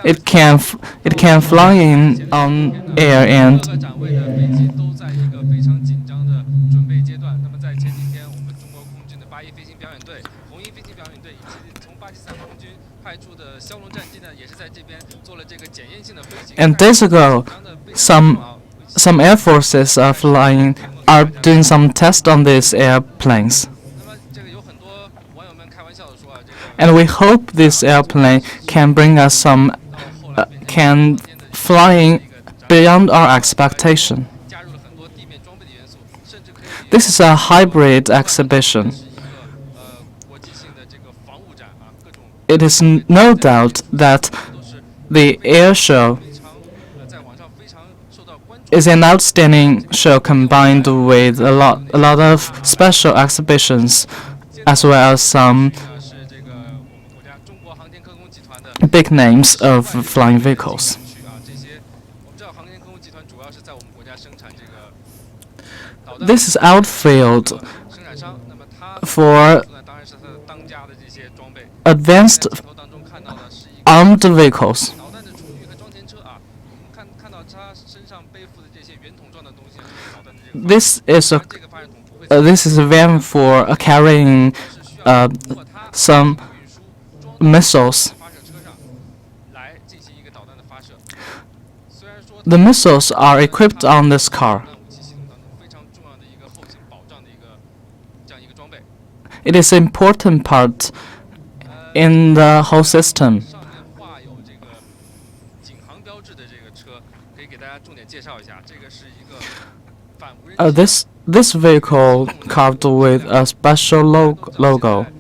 It can fly in on air and 各个展位的飞机都在一个非常紧张的准备阶段。那么在前几天，我们中国空军的八一飞行表演队、红一飞行表演队以及从巴基斯坦空军派出的枭龙战机呢，也是在这边做了这个检验性的飞行。and days ago, some air forces are doing some tests on these airplanes. 那么这个有很多网友们开玩笑的说啊，这个 And we hope this airplane can bring us some, can flying beyond our expectation. 加入了很多地面装备的元素，甚至可以 This is a hybrid exhibition. 是一个国际性的这个防务展啊，各种 It is no doubt that 都是 the air show 非常在网上非常受到关注。 is an outstanding show combined with a lot of special exhibitions, as well as some 是这个我们国家中国航天科工集团的 big names of flying vehicles. 区啊，这些我们知道航天科工集团主要是在我们国家生产这个导弹 This is outfield 生产商，那么它 for 当然是它的当家的这些装备。 advanced 镜头当中看到的是一个 armed vehicles. 导弹的储蓄和装填车啊，我们看到它身上背负的这些圆筒状的东西，是导弹的这个 This is 当然这个发射筒不会 this is a van for carrying 是需要通过它 some 运输装 missiles. 发射车上来进行一个导弹的发射。虽然说 The missiles are equipped on this car. 导弹武器系统当中非常重要的一个后勤保障的这样一个装备。 It is an important part in the whole system. 上面画有这个警航标志的这个车，可以给大家重点介绍一下。这个是一个反无人机。This vehicle carved with a special logo. 航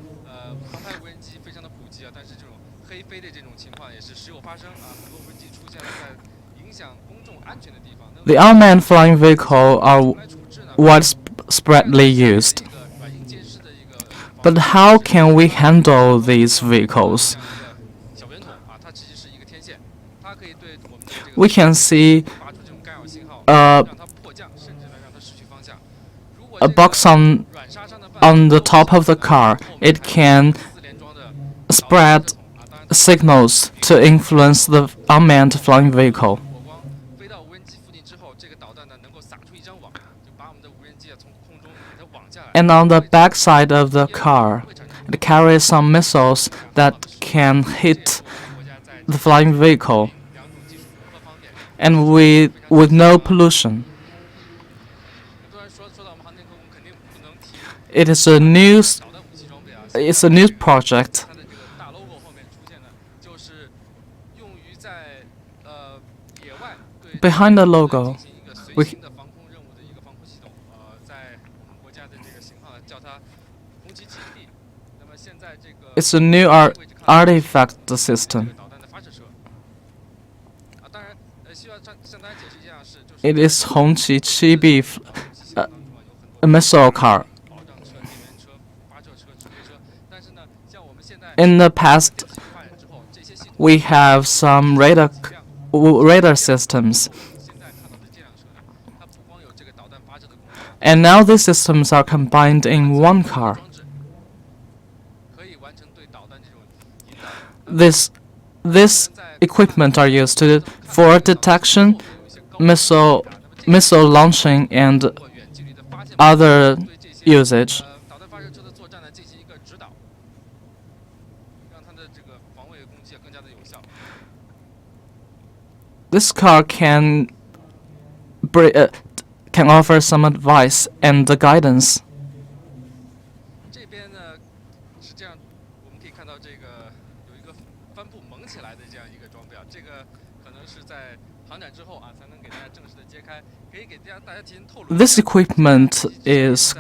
拍无人机非常的普及啊，但是这种黑飞的这种情况也是时有发生啊，很多无人机出现了在影响公众安全的地方。那 The unmanned flying vehicle are 来处置呢？ widespreadly used. 一个软硬兼施的一个 But how can we handle these vehicles? 小圆筒啊，它其实是一个天线，它可以对我们的这个 We can see 发出这种干扰信号， uh, 让它迫降，甚至呢让它失去方向。如果 a 这个 box on 软杀伤的范围 on the top of the car. It can 四联装的 spread 啊，当然 signals to influence the unmanned flying vehicle. 火光飞到无人机附近之后，这个导弹呢能够撒出一张网，就把我们的无人机啊从空中给它网下来。 And on the back side of the car, it carries some missiles that can hit 国家在 the flying vehicle, 两种技术融合方面， and with no pollution. 很多人说到我们航天科工肯定不能提 It is a new 导弹武器装备啊。 it's a new project. 它的这个大 logo 后面出现的就是用于在野外对 Behind the logo, 进行一个随 we 行的防空任务的一个防空系统。在我们国家的这个型号呢，叫它红旗基地。那么现在这个 it's a new artifact system. 导弹的发射车。啊，当然，需要向大家解释一下是，就是 It is Hongqi Chibi 武器系统当中啊有很 a 多 missile car. 保障车、电源车、发射车、指挥车。但是呢，像我们现在 In the past, 技术发展之后，这些系统 we have some radar systems, 现在看到的这辆车呢，它不光有这个导弹发射的功能， and now these systems are combined in one car. 装置可以完成对导弹这种引导。 This equipment are used for detection, 有一些高 missile launching, and 或远距离的发现 other 对这些 usage. 导弹发射车的作战呢进行一个指导，让它的这个防卫攻击更加的有效。 This car can offer some advice and guidance. 这边呢是这样，我们可以看到这个有一个帆布蒙起来的这样一个装备啊，这个可能是在航展之后啊才能给大家正式的揭开，可以给大家提前透露。 This equipment is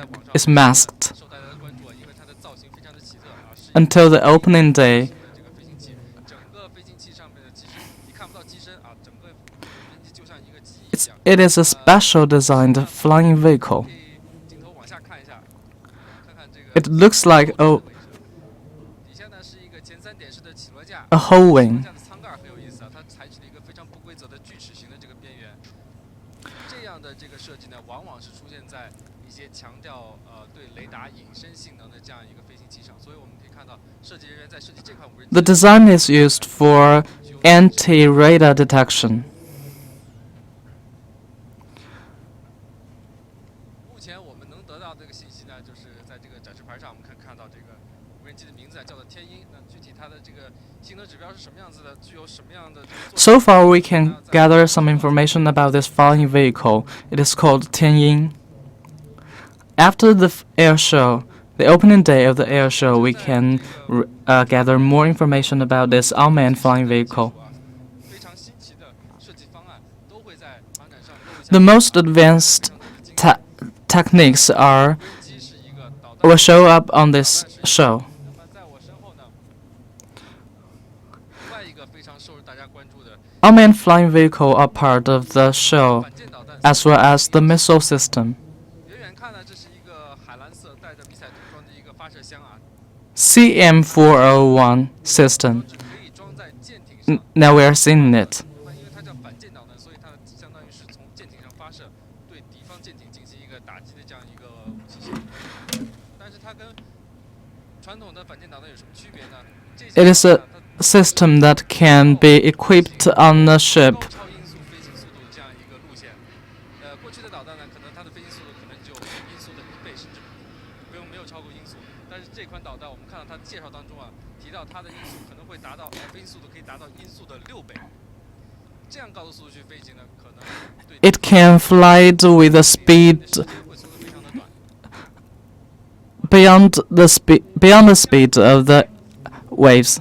masked 受大家的关注啊，因为它的造型非常的奇特啊，是 until the opening day. 这个飞行器，整个飞行器上面的其实你看不到机身啊，整个飞行器就像一个机翼一样。 It is a special designed flying vehicle. 可以镜头往下看一下，看看这个。 It looks like 底下呢是一个前3点式的起落架。 a whole wing. 架的舱盖很有意思啊，它采取了一个非常不规则的锯齿形的这个边缘。这样的这个设计呢，往往是出现在一些强调对雷达隐身性能的这样一个飞行器上，所以我们可以看到设计人员在设计这款无人机。The design is used for anti-radar detection. 目前我们能得到这个信息呢，就是在这个展示牌上，我们可以看到这个无人机的名字叫做天鹰。那具体它的这个性能指标是什么样子的，具有什么样的这个 So far, we can gather some information about this flying vehicle. It is called Tianying. After the air show, the opening day of the air show, we can gather more information about this unmanned flying vehicle. 非常新奇的设计方案都会在航展上露一下。 The most advanced techniques 无人机是一个导弹 will show up on this show. 那么在我身后呢，另外一个非常受大家关注的 Unmanned flying vehicle are part of the show, 反舰导弹 as well as the missile system. 远远看呢，这是一个海蓝色带着迷彩涂装的一个发射箱啊， CM401 system. 只可以装在舰艇上。 Now we are seeing it. 那因为它叫反舰导弹，所以它相当于是从舰艇上发射，对敌方舰艇进行一个打击的这样一个武器系统。但是它跟传统的反舰导弹有什么区别呢？这些 It is 导 a 弹它 system that can be equipped on a ship. 高超音速飞行速度这样一个路线。过去的导弹呢，可能它的飞行速度可能只有音速的1倍，甚至没有超过音速。但是这款导弹，我们看到它的介绍当中啊，提到它的音速可能会达到飞行速度可以达到音速的6倍。这样高的速度去飞行呢，可能对 It can fly with a 时 speed 间会缩得非常的短。 beyond the speed of the waves.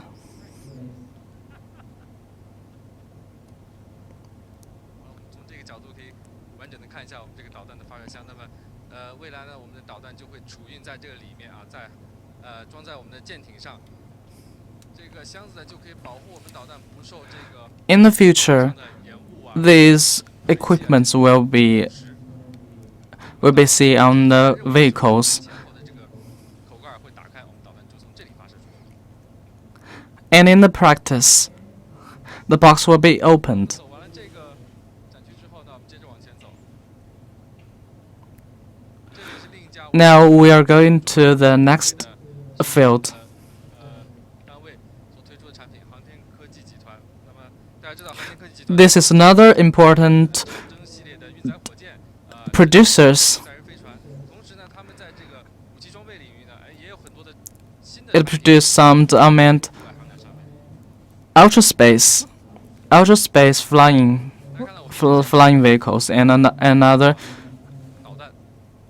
从这个角度可以完整的看一下我们这个导弹的发射箱。那么，未来呢，我们的导弹就会储运在这个里面啊，装在我们的舰艇上。这个箱子呢，就可以保护我们导弹不受这个 In the future, 上的延误啊。 these equipments will be seen on the vehicles, 前后的这个口盖会打开，我们导弹就从这里发射出去。 and in the practice, the box will be opened. 走完了这个展区之后呢，我们接着往前走。这里是另一家 Now we are going to the next field. 单位所推出的产品航天科技集团。那么大家知道航天科技集团 This is another important 征系列的运载火箭， producers. 载人飞船。同时呢，他们在这个武器装备领域呢，也有很多的新的 It produced some unmanned 在航展上面。 outer space flying 大家看到我们 flying vehicles and another 导弹，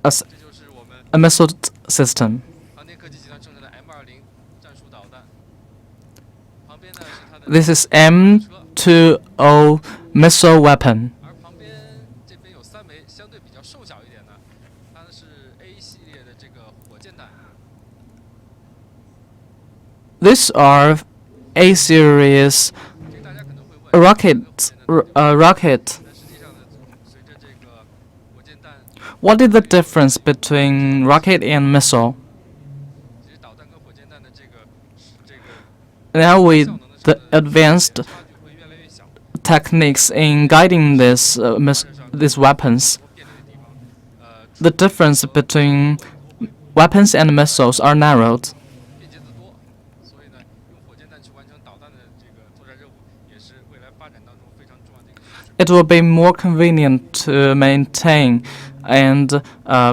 a 这就是我们 missile system. 航天科技集团生产的 M20战术导弹。旁边呢是它的 This is 车， M20 missile weapon. 而旁边这边有3枚相对比较瘦小一点的，它是 A 系列的这个火箭弹。 These are A series 这个大家可能会问， rocket. 但实际上呢，随着这个火箭弹， What is the difference between rocket and missile? 其实导弹跟火箭弹的这个 Now 效 with 能的 the 上的 advanced 差距会越来越小。 techniques in guiding these weapons, 便利的地方， the difference between weapons and missiles are narrowed. 便捷得多。所以呢，用火箭弹去完成导弹的这个作战任务，也是未来发展当中非常重要的一个趋势。 It will be more convenient to maintain and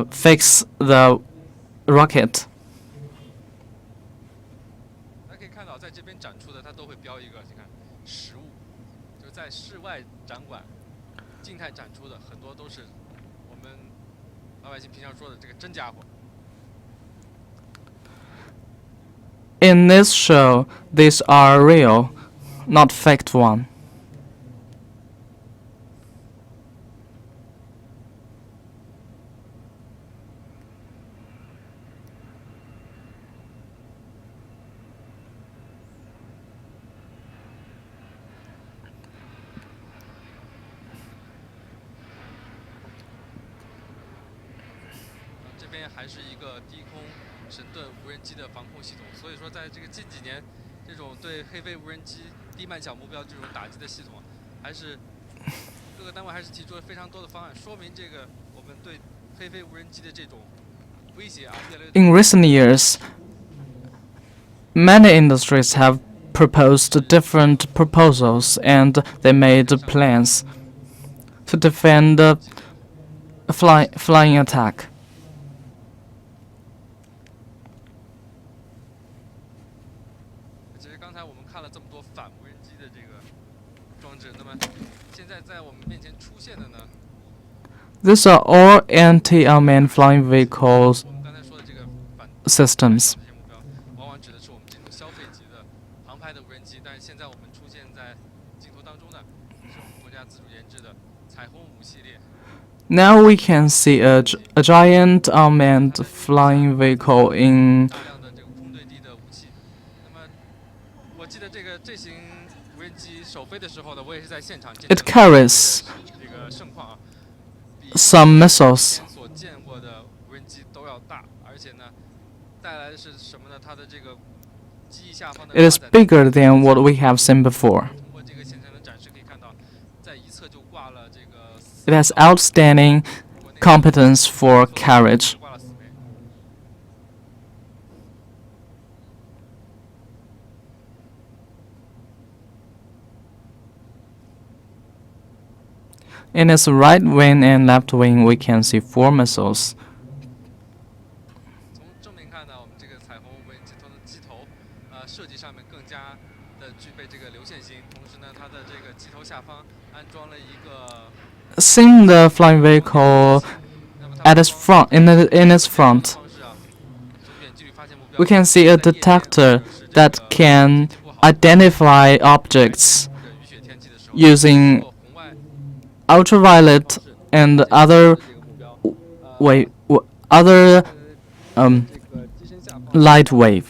fix the rocket. 大家可以看到，在这边展出的，它都会标一个，你看实物，就是在室外展馆静态展出的，很多都是我们老百姓平常说的这个真家伙。 In this show, these are real, not faked one. 这边还是一个低空神盾无人机的防控系统，所以说在这个近几年，这种对黑飞无人机低慢小目标这种打击的系统，还是各个单位还是提出了非常多的方案，说明这个我们对飞飞无人机的这种威胁啊，越来越 In recent years, many industries have proposed different proposals and they made plans to defend flying attack. 其实刚才我们看了这么多反无人机的这个装置，那么现在在我们面前出现的呢， These are all anti-unmanned flying vehicles 我们刚才说的这个反 systems. 这些目标，往往指的是我们这种消费级的航拍的无人机，但是现在我们出现在镜头当中的是我们国家自主研制的彩虹5系列。 Now we can see a giant unmanned flying vehicle in 大量的这个空对地的武器。那么，我记得这型无人机首飞的时候呢，我也是在现场见 it 证 carries 这个盛况啊，比 some missiles. 前所见过的无人机都要大，而且呢，带来的是什么呢？它的这个机翼下方的 It is 挂载 bigger than what we have seen before. 通过这个现场的展示可以看到，在一侧就挂了这个 It has outstanding competence for carriage. 挂了4枚。 In its right wing and left wing, we can see 4 missiles. 从正面看呢，我们这个彩虹无人机头的机头，设计上面更加的具备这个流线型，同时呢，它的这个机头下方安装了一个 Seeing the flying vehicle 那么它 at its front, in its front, 方式啊，从远距离发现目标。 we can see a detector that can identify objects 或者雨雪天气的时候， using 红外 ultraviolet and other 这个目标， other 这个机身下方 light wave.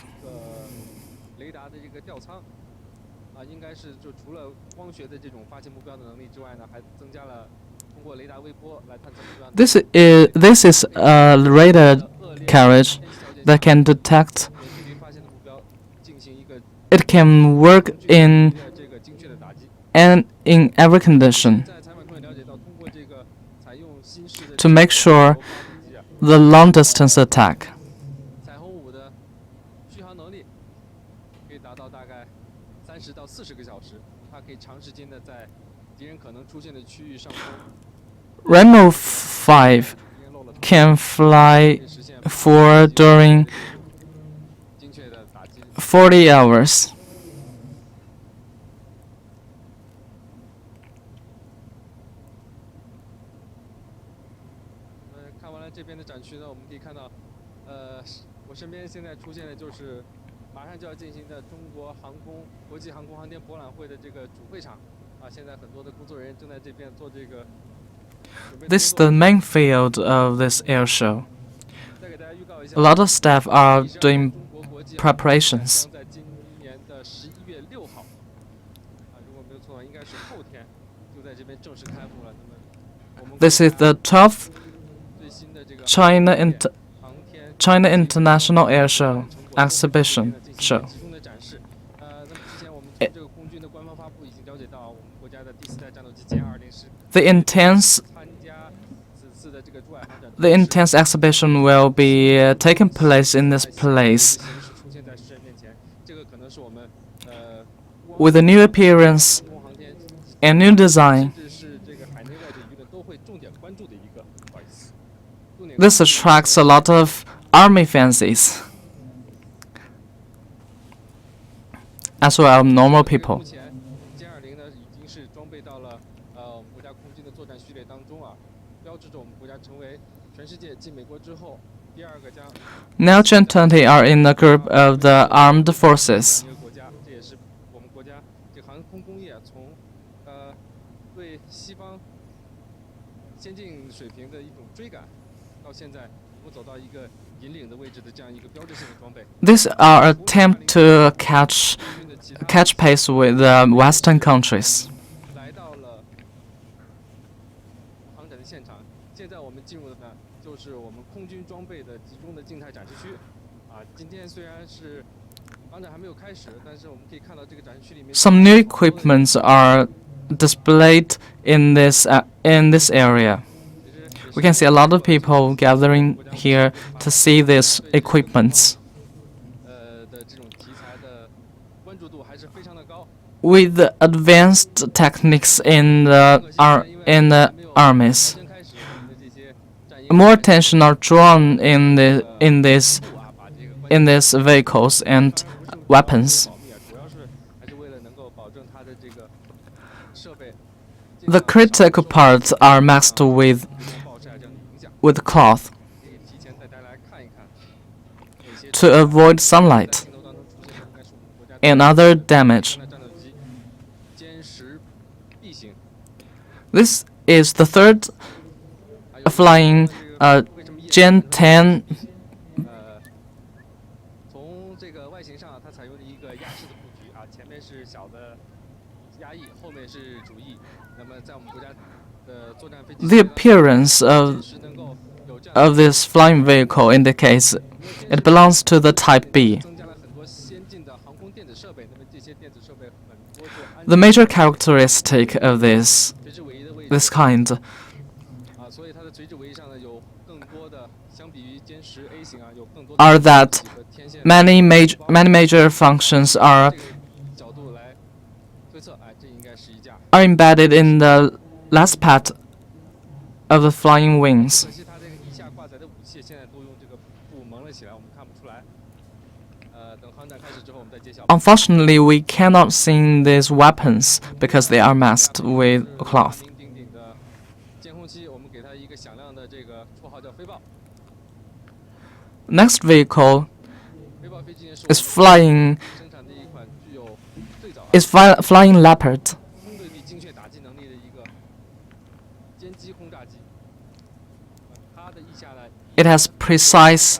雷达的这个吊舱啊，应该是就除了光学的这种发现目标的能力之外呢，还增加了通过雷达微波来探测目标的 This is a radar carriage that can detect. 远距离发现的目标进行一个 It can work in 这个精确的打击。 in every condition 在采访中也了解到，通过这个采用新式的 to make sure 发动机啊， the long distance attack. 彩虹5的续航能力可以达到大概30到40个小时，它可以长时间的在敌人可能出现的区域上空， Remo 5敌人漏了 can fly 可以实现 for during 精确的打击。 40 hours. 看完了这边的展区呢，我们可以看到，我身边现在出现的就是马上就要进行的中国国际航空航天博览会的这个主会场啊，现在很多的工作人员正在这边做这个准备 This is 工作 the main field of this air show. 再给大家预告一下 A lot of staff are 第12届 doing 中国国际 preparations. 将在今年的11月6号啊，如果没有错的话，应该是后天就在这边正式开幕了。那么我们 This is the 12th 最新的这个 China 航天 China International Air Show exhibition show. 集中的展示。那么之前我们从这个空军的官方发布已经了解到，我们国家的第4代战斗机歼20是 The intense 参加此次的这个珠海航展。 the intense exhibition will be taking place in this place 出现在世人面前，这个可能是我们with a new appearance 空航天 and new design. 甚至是这个海内外的舆论都会重点关注的一个，不好意思，重点 This attracts a lot of army fancies as well as normal 目 people. 前歼20呢已经是装备到了我们国家空军的作战序列当中啊，标志着我们国家成为全世界继美国之后第2个将 Now Chen 20 are in the group of the armed forces. 一个国家，这也是我们国家这航空工业从对西方先进水平的一种追赶，到现在我们走到一个引领的位置的这样一个标志性的装备。 These are attempt to catch 空军的其他 catch pace with the Western countries. 来到了航展的现场，现在我们进入的呢，就是我们空军装备的集中的静态展示区。啊，今天虽然是航展还没有开始，但是我们可以看到这个展示区里面 Some new equipments are displayed in this area. 其实也 We can see a lot of people gathering here to see these equipments. 的这种题材的关注度还是非常的高。 With the advanced techniques in the armies, 真开始我们的这些战役 more attention are drawn in these vehicles and weapons. 保密啊，主要是还是为了能够保证它的这个设备 The critical parts are masked 暴晒这样的影响。 with cloth 可以提前带大家来看一看哪些 to avoid sunlight 镜头当中出现的应该是我们国家 and other damage. 的战斗机歼10 B 型。 This is the third 还有 flying 为什么 Gen 10. 从这个外形上，它采用了一个压式的布局啊，前面是小的压翼，后面是主翼。那么在我们国家的作战飞机 The appearance 是能够有这样 of this flying vehicle indicates it belongs to the Type B. 增加了很多先进的航空电子设备。那么这些电子设备很多是安 The major characteristic of 垂直尾翼的位置 this kind 啊，所以它的垂直尾翼上呢有更多的，相比于歼10 A 型啊，有更多的 are that 几个天线 many major functions 这个角度来推测，哎，这应该是一架。 are embedded in the last part of the flying wings. 可惜它这个翼下挂载的武器现在都用这个布蒙了起来，我们看不出来。等航展开始之后，我们再揭晓。 Unfortunately, we cannot see these weapons because they are masked with cloth. 名鼎鼎的监控器，我们给它一个响亮的这个绰号叫飞豹。 Next vehicle 飞豹飞机呢是我 is 们 flying 生产的一款具有最早 flying Leopard. 空对地精确打击能力的一个歼击轰炸机。它的翼下呢， It has precise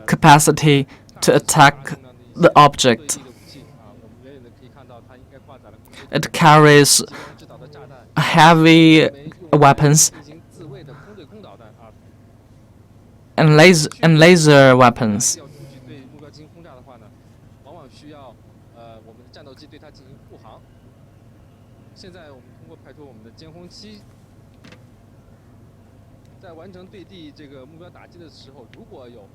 capacity to attack the object. 的武器啊，我们远远的可以看到它应该挂载了 It carries 极光制导的炸弹。 heavy 没用 weapons 进行自卫的空对空导弹啊， and laser weapons. 要出去对目标进行轰炸的话呢，往往需要我们的战斗机对它进行护航。现在我们通过派出我们的监控器，在完成对地这个目标打击的时候，如果有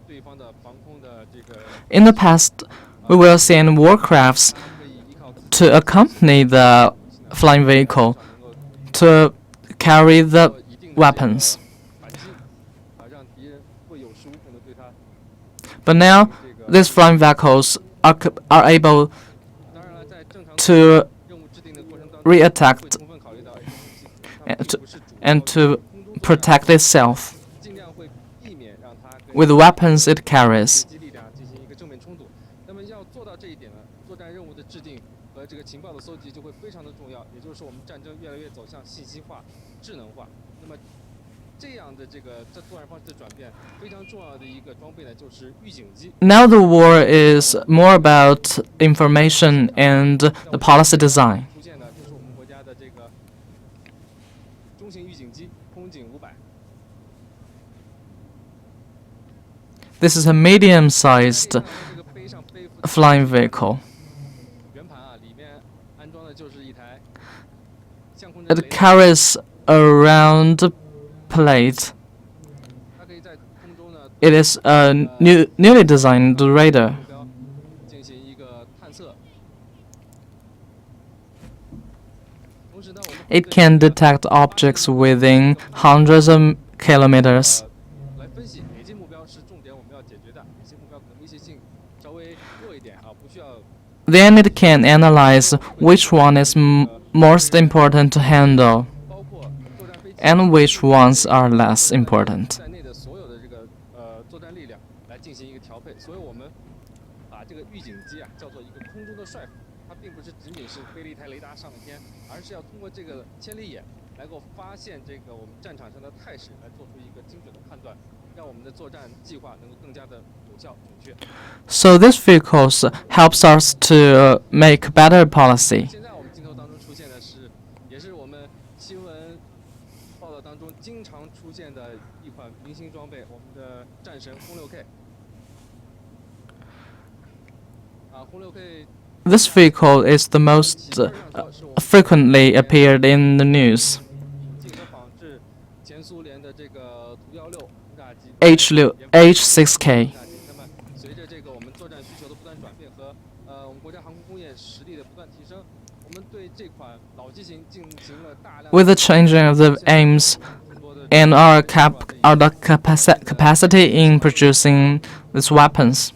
对方的防空的这个， In the past, we will send warcrafts 它可以依靠自己 to accompany the flying vehicle 能够 to carry the 做一定的这个 weapons. 反击啊，让敌人会有恃无恐的对它 But now, 这个。 these flying vehicles are able 当然了，在正常 to 任务制定的过程当中， reattack 会充分考虑到 and 它 to- 并不是主 and 要 to 空中作战 protect itself 尽量会避免让它跟 with the weapons it carries. 飞机力量进行一个正面冲突。那么要做到这一点呢，作战任务的制定和这个情报的搜集就会非常的重要。也就是我们战争越来越走向信息化、智能化。那么这样的这个作战方式的转变，非常重要的一个装备呢，就是预警机。 Now the war is more about information and the policy design. 出现的就是我们国家的这个中型预警机空警500。 This is a medium-sized 这个背上背负的 flying vehicle. 圆盘啊，里面安装的就是一台相控阵 It 雷达， carries a round plate. 它可以在空中呢 It is a newly designed radar. 目标进行一个探测。同时呢，我们 It can detect objects within hundreds of kilometers. 来分析哪些目标是重点我们要解决的，哪些目标可能威胁性稍微弱一点啊，不需要 Then it can analyze which one is most important to handle 包括作战飞机 and which ones are less important. 在内的所有的这个作战力量来进行一个调配。所以我们把这个预警机啊叫做一个空中的帅府，它并不是仅仅是背了一台雷达上了天，而是要通过这个千里眼来够发现这个我们战场上的态势，来做出一个精准的判断，让我们的作战计划能够更加的有效准确。 So these vehicles helps us to make better policy. 现在我们镜头当中出现的是，也是我们新闻报道当中经常出现的一款明星装备，我们的战神轰6K。轰6K This vehicle is the most frequently appeared in the news. 引进和仿制前苏联的这 H6H6K. 那么随着这个我们作战需求的不断转变和我们国家航空工业实力的不断提升，我们对这款老机型进行了大量 With the changing of the aims and our capacity in producing these weapons,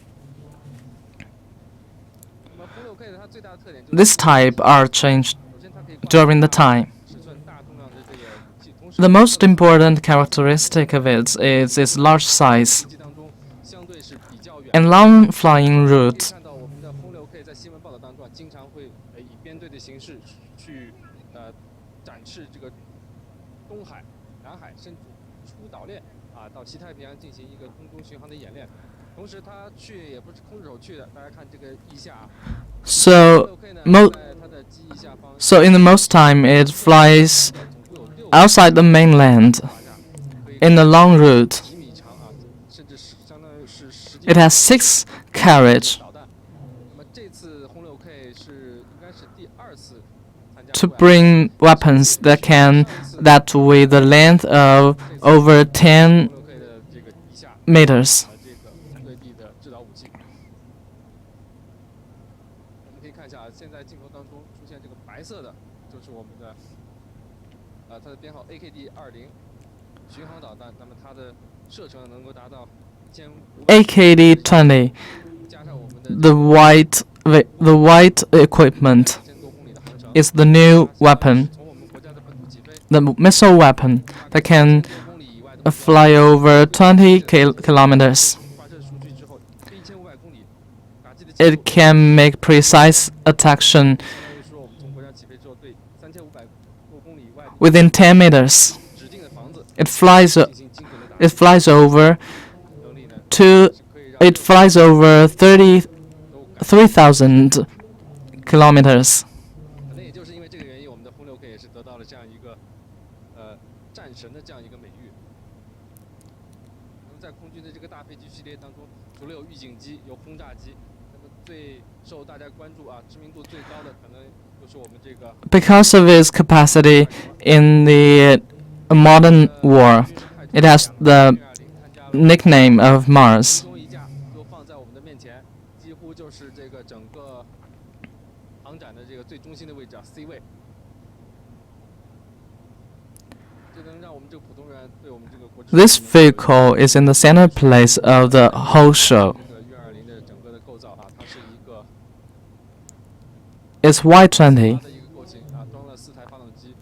那么轰6K 它最大的特点就是 this type are changed 首先它可以 during the time. 尺寸大重量的这个武器，同时 The most important characteristic of it is its large size 飞机当中相对是比较远。 and long flying 可以 route. 看到我们的轰6K 在新闻报道当中经常会以编队的形式去展示这个东海、南海甚至出岛链到西太平洋进行一个空中巡航的演练。同时，它去也不是空手去的，大家看这个翼下So, 6K 呢， mo- 在它的机翼下方， so in the most time, it flies 总共有6 outside the mainland 发架， in a long route. 几米长甚至是相当于是10几 It has 6 carriage 导弹。那么这次轰6K 应该是第2次参加 to 户外 bring weapons that with the length of over 10 6K 的这个以下 meters. 这个对地的制导武器。我们可以看一下现在镜头当中出现这个白色的，就是我们的它的编号 AKD-20巡航导弹。那么它的射程能够达到1500 AKD-20, 加上我们的 the white equipment 1000多公里的航程， is the new weapon, 从我们国家的本土起飞， the missile weapon that can 1000多公里以外的 fly over 20 kilometers. 发射数据之后，飞1500公里，打击的 It can make precise attack 相当于说我们从国家起飞之后，对3500多公里以外 within 10 meters. 指定的房子 It flies 进行精准的打击 it flies over 能力呢， to 是可以让 it flies over 都感 3,000 kilometers. 可能也就是因为这个原因，我们的轰6K 也是得到了这样一个战神的这样一个美誉。那么在空军的这个大飞机系列当中，除了有预警机、有轰炸机，那么最受大家关注知名度最高的可能就是我们这个 Because of its capacity in the modern war, it has the 运20参加了 nickname of Mars. 其中一架就放在我们的面前，几乎就是这个整个航展的这个最中心的位置C 位。这能让我们这个普通人对我们这个国之 This vehicle is in the center place of the whole show. 这个运20的整个的构造它是一个 It's Y20. 它的一个构型装了4台发动机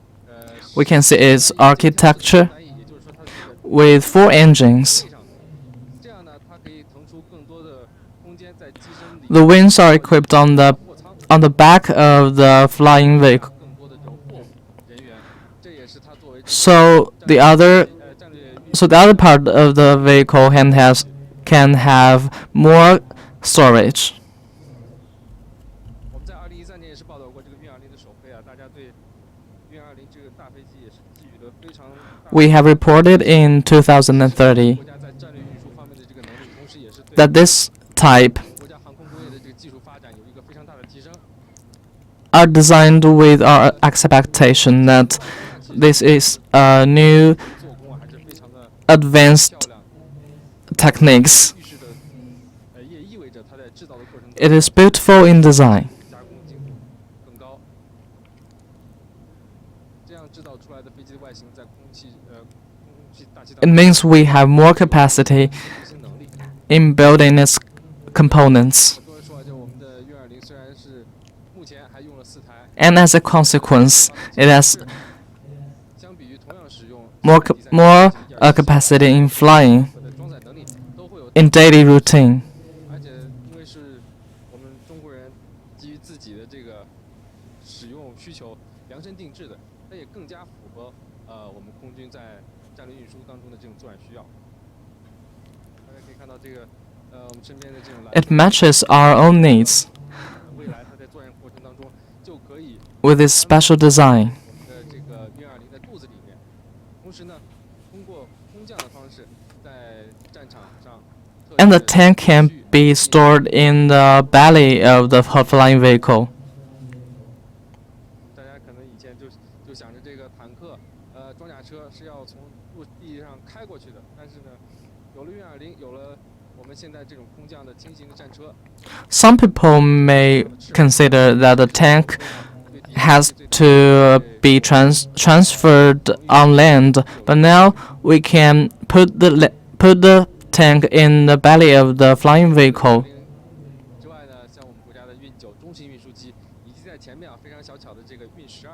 We can see its architecture 单翼，也就是说它的这个 with 4 engines. 背上，这样呢，它可以腾出更多的空间在机身里 The wings are equipped on the 货舱。 on the back of the flying vehicle. 更多的这种货物人员，这也是它作为 So the other 战略运 so the other part of the vehicle can have more storage. 我们在2013年也是报道过这个运20的首飞大家对运20这个大飞机也是寄予了非常大 We have reported in 2030国家在战略运输方面的这个能力，同时也是对 that this type 国家航空工业的这个技术发展有一个非常大的提升。 are designed with our expectation that this is a new 做工还是非常的 advanced 漂亮， techniques. 预示着也意味着它在制造的过程中 It is beautiful in design. 加工精度更高。这样制造出来的飞机的外形在空气大气 It 当中 means we have more capacity 执行能力。 in building its components. 很多人说就我们的运20虽然是目前还用了4台， And as a consequence, it has 相比于同样使用 more capacity in flying 的装载能力都会有， in daily routine. 而且因为是我们中国人基于自己的这个使用需求量身定制的，那也更加符合我们空军在战略运输当中的这种作战需要。大家可以看到这个我们身边的这种 It matches our own needs 未来它在作战过程当中就可以 with its special design. 我们的这个运20的肚子里面，同时呢，通过空降的方式在战场上， And the tank can be stored in the belly of the flying vehicle. 大家可能以前就想着这个坦克，装甲车是要从陆地上开过去的，但是呢，有了运20，有了我们现在这种空降的轻型的战车。Some people may consider that the tank has to be transferred on land, but now we can put the tank in the belly of the flying vehicle. 之外呢，像我们国家的运9中型运输机，以及在前面非常小巧的这个运12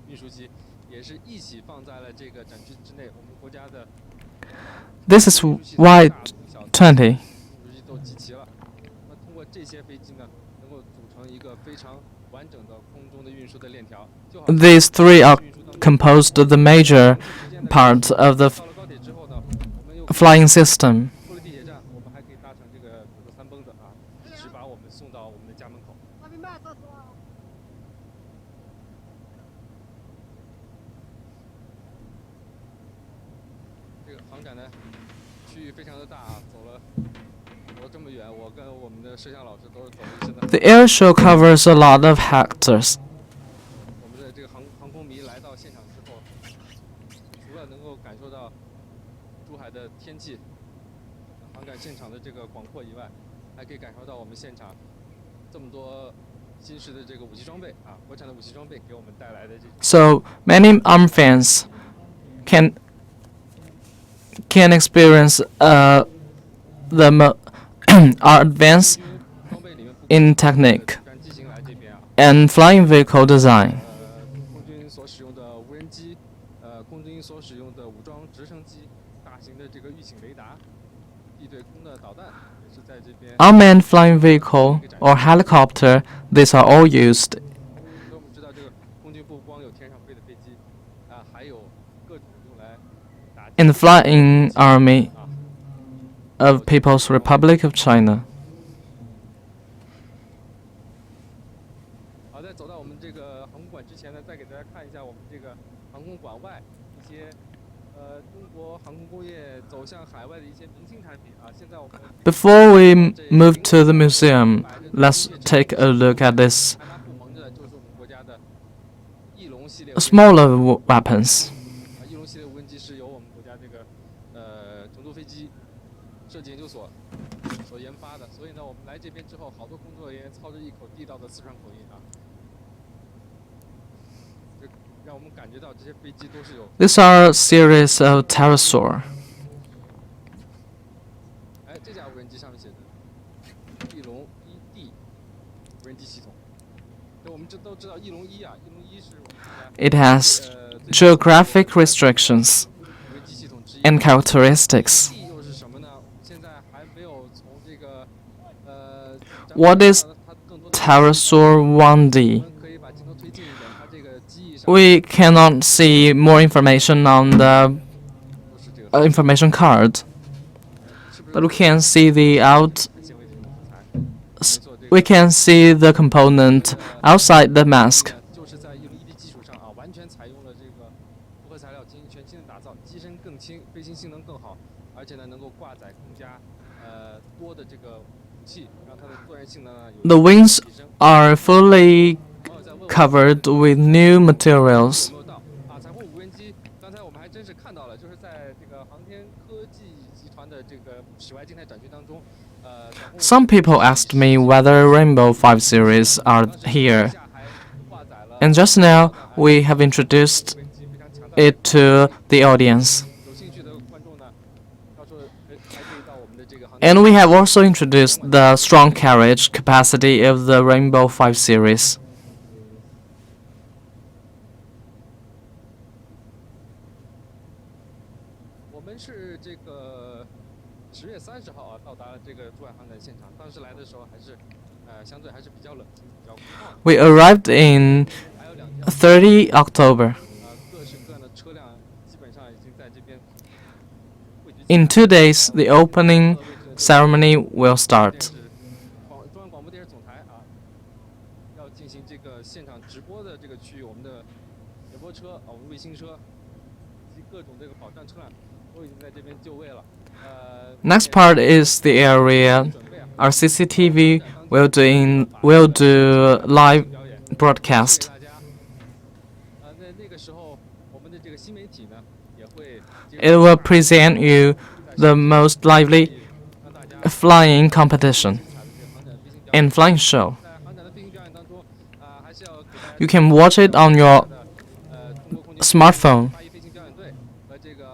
运输机，也是一起放在了这个展区之内。我们国家的 This is Y-20. 运输机都集齐了。那通过这些飞机呢，能够组成一个非常完整的空中的运输的链条。These three are composed the major parts of the flying system. 出了地铁站，我们还可以搭乘这个3蹦子啊，直把我们送到我们的家门口。这个航展呢，区域非常的大啊，走了这么远，我跟我们的摄像老师都是走了一身的。 The air show covers a lot of hectares. 我们的这个航空迷来到现场之后，除了能够感受到珠海的天气、航展现场的这个广阔以外，还可以感受到我们现场这么多新式的这个武器装备啊，国产的武器装备给我们带来的这。So many armed fans can experience our advance in technique and flying vehicle design. 空军所使用的无人机，空军所使用的武装直升机，大型的这个预警雷达，地对空的导弹也是在这边。 Unmanned flying vehicle or helicopter, these are all used. 我们知道这个空军不光有天上飞的飞机，还有各种用来打击 In the flying army of People's Republic of China. 好，在走到我们这个航空馆之前呢，再给大家看一下我们这个航空馆外一些中国航空工业走向海外的一些明星产品啊。现在我们 Before we move to the museum, let's take a look at this 还拿布蒙着的，就是我们国家的翼龙系列 smaller weapons. 翼龙系列无人机是由我们国家这个成都飞机设计研究所所研发的，所以呢，我们来这边之后，好多工作人员操着一口地道的四川口音啊，就让我们感觉到这些飞机都是有。 These are a series of pterosaur. 哎，这架无人机上面写的翼龙1D 无人机系统。那我们都知道翼龙1啊，翼龙1是我们国家 It has geographic restrictions 无人机系统之一。 and characteristics. D 又是什么呢？现在还没有从这个What is 它更多的 Pterosaur 1D? 我们可以把镜头推近一点，它这个机翼上 We cannot see more information on the 都是这个 information card, 是不是 but we can see the out. 纤维这种题材？没错，这 We 个 can see the component outside the mask. 就是在翼龙1D基础上啊，完全采用了这个复合材料进行全新的打造，机身更轻，飞行性能更好，而且呢能够挂载更加多的这个武器，让它的作战性能呢有 The wings 提升。 are fully 网友在问我 covered with new materials. 有没有到啊？彩虹无人机，刚才我们还真是看到了，就是在这个航天科技集团的这个室外静态展区当中，彩虹 Some people asked me whether Rainbow 5 series are here, 下还挂载了 and just now we have introduced 无人机非常强大。 it to the audience. 有兴趣的观众呢，到时候还可以到我们的这个航 And we have also introduced the strong carriage capacity of the Rainbow 5 series. 我们是这个10月30号啊，到达了这个珠海航展现场。当时来的时候还是相对还是比较冷清、比较空旷的， We arrived in 还有2条30 October. 各式各样的车辆基本上已经在这边汇聚起来。 In 2 days, the opening ceremony will 这 start. 是中央广播电视总台啊，要进行这个现场直播的这个区域，我们的演播车啊，我们卫星车以及各种这个保障车辆都已经在这边就位了。Next part is the area 准备啊， our CCTV will do live 表演。 broadcast. 大家，那个时候我们的这个新媒体呢也会 It will present you the most lively 让大家 flying competition 精彩的这个航展飞行表演。 and flying show. 在航展的飞行表演当中，还是要给大家 You can watch it on your 中国空军 smartphone. 八一飞行表演队和这个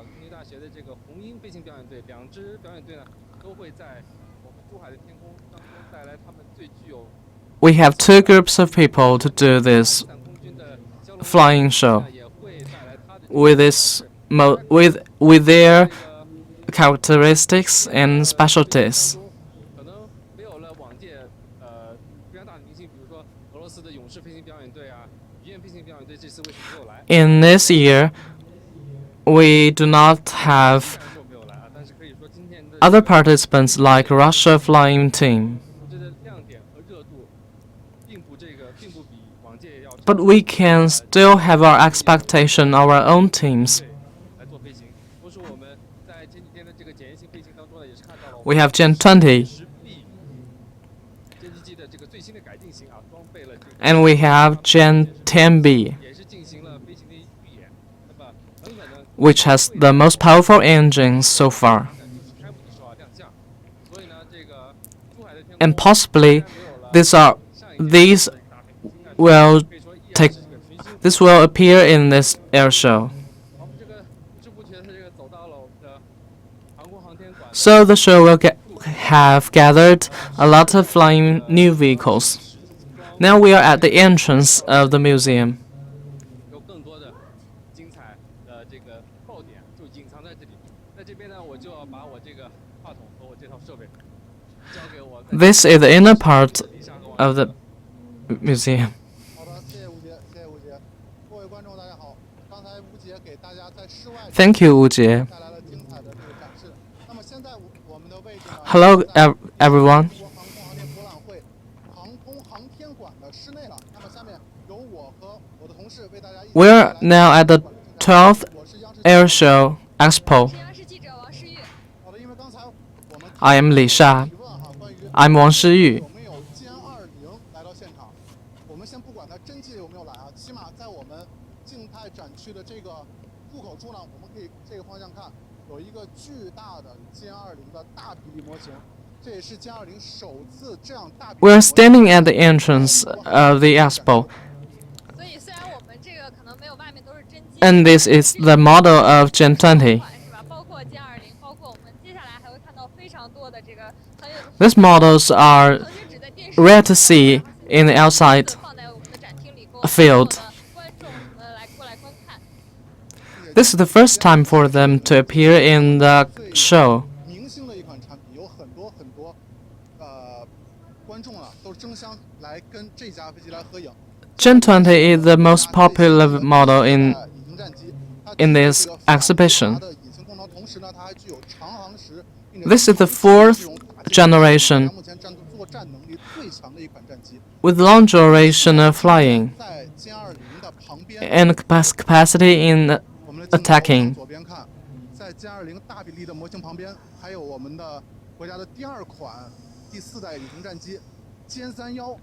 空军大学的这个红鹰飞行表演队，两支表演队呢都会在我们珠海的天空当中带来他们最具有 We have two groups of people to do this 散空军的交流 flying show 也会带来他的 with with their characteristics and specialties. 可能没有了往届非常大的明星，比如说俄罗斯的勇士飞行表演队啊，鱼雁飞行表演队这次为什么没有来？ In this year, we do not have 虽然说没有来啊，但是可以说今天的 other participants like Russia flying team. 这个亮点和热度，并不比往届要差。 But we can still have our expectation, our own teams. 来做飞行。同时，我们在前几天的这个检验性飞行当中呢，也是看到了 We have Gen 20, 10B 歼击机的这个最新的改进型啊，装备了这个 and we have Gen 10B, 也是进行了飞行的预演。那么很可能 which has the most powerful engines so far. 开幕的时候亮相。所以呢，这个珠海的天空 And possibly 没有了 these 大飞行啊 will 可以说依然 take 是这个群星。 this will appear in this air show. 我们这个不知不觉的这个走到了我们的航空航天馆。 So the show will have gathered a lot of flying new vehicles. Now we are at the entrance of the museum. 有更多的精彩的这个爆点就隐藏在这里。在这边呢，我就要把我这个话筒和我这套设备交给我在 This is the inner part 底下和我 of the museum. 好的，谢谢吴杰，谢谢吴杰。各位观众，大家好。刚才吴杰给大家在室外 Thank you, Wu Jie. 带来了精彩的这个展示。那么现在我们的位置呢 Hello, 在 everyone. 中国航空航天博览会航空航天馆的室内了。那么下面由我和我的同事为大家一起 We're now at the 12th 我是央视 Air Show Expo. 央视记者王诗玉。好的，因为刚才我们 I am Li Sha. 提问哈，关于 I'm Wang Shiyu. 有没有歼20来到现场？我们先不管它真机有没有来啊，起码在我们静态展区的这个入口处呢，我们可以这个方向看，有一个巨大的歼20的大比例模型，这也是歼20首次这样大比例模 We're 型。 standing at the entrance of the expo, 所以虽然我们这个可能没有外面都是真机， and this is the model of Gen 20. 是吧？包括歼20，包括我们接下来还会看到非常多的这个很有 These models are 曾经只在电视 rare to see in the outside 放在我们的展厅里，供 field. 所有的观众过来观看。 This is the first time for them to appear in the show. 明星的一款产品，有很多观众啊，都争相来跟这架飞机来合影。 Gen 20 is the most popular model in 隐形战机，它 in 具有 this 这个反 exhibition. 复杂的隐形功能，同时呢，它还具有长航时，并且 This is the 长期 fourth 这种大型 generation 目前作战能力最强的一款战机。 with long duration of flying 在歼20的旁边， and capacity in 我们的镜头 attacking. 往左边看，在歼20大比例的模型旁边，还有我们的国家的第二款第4代隐形战机歼31。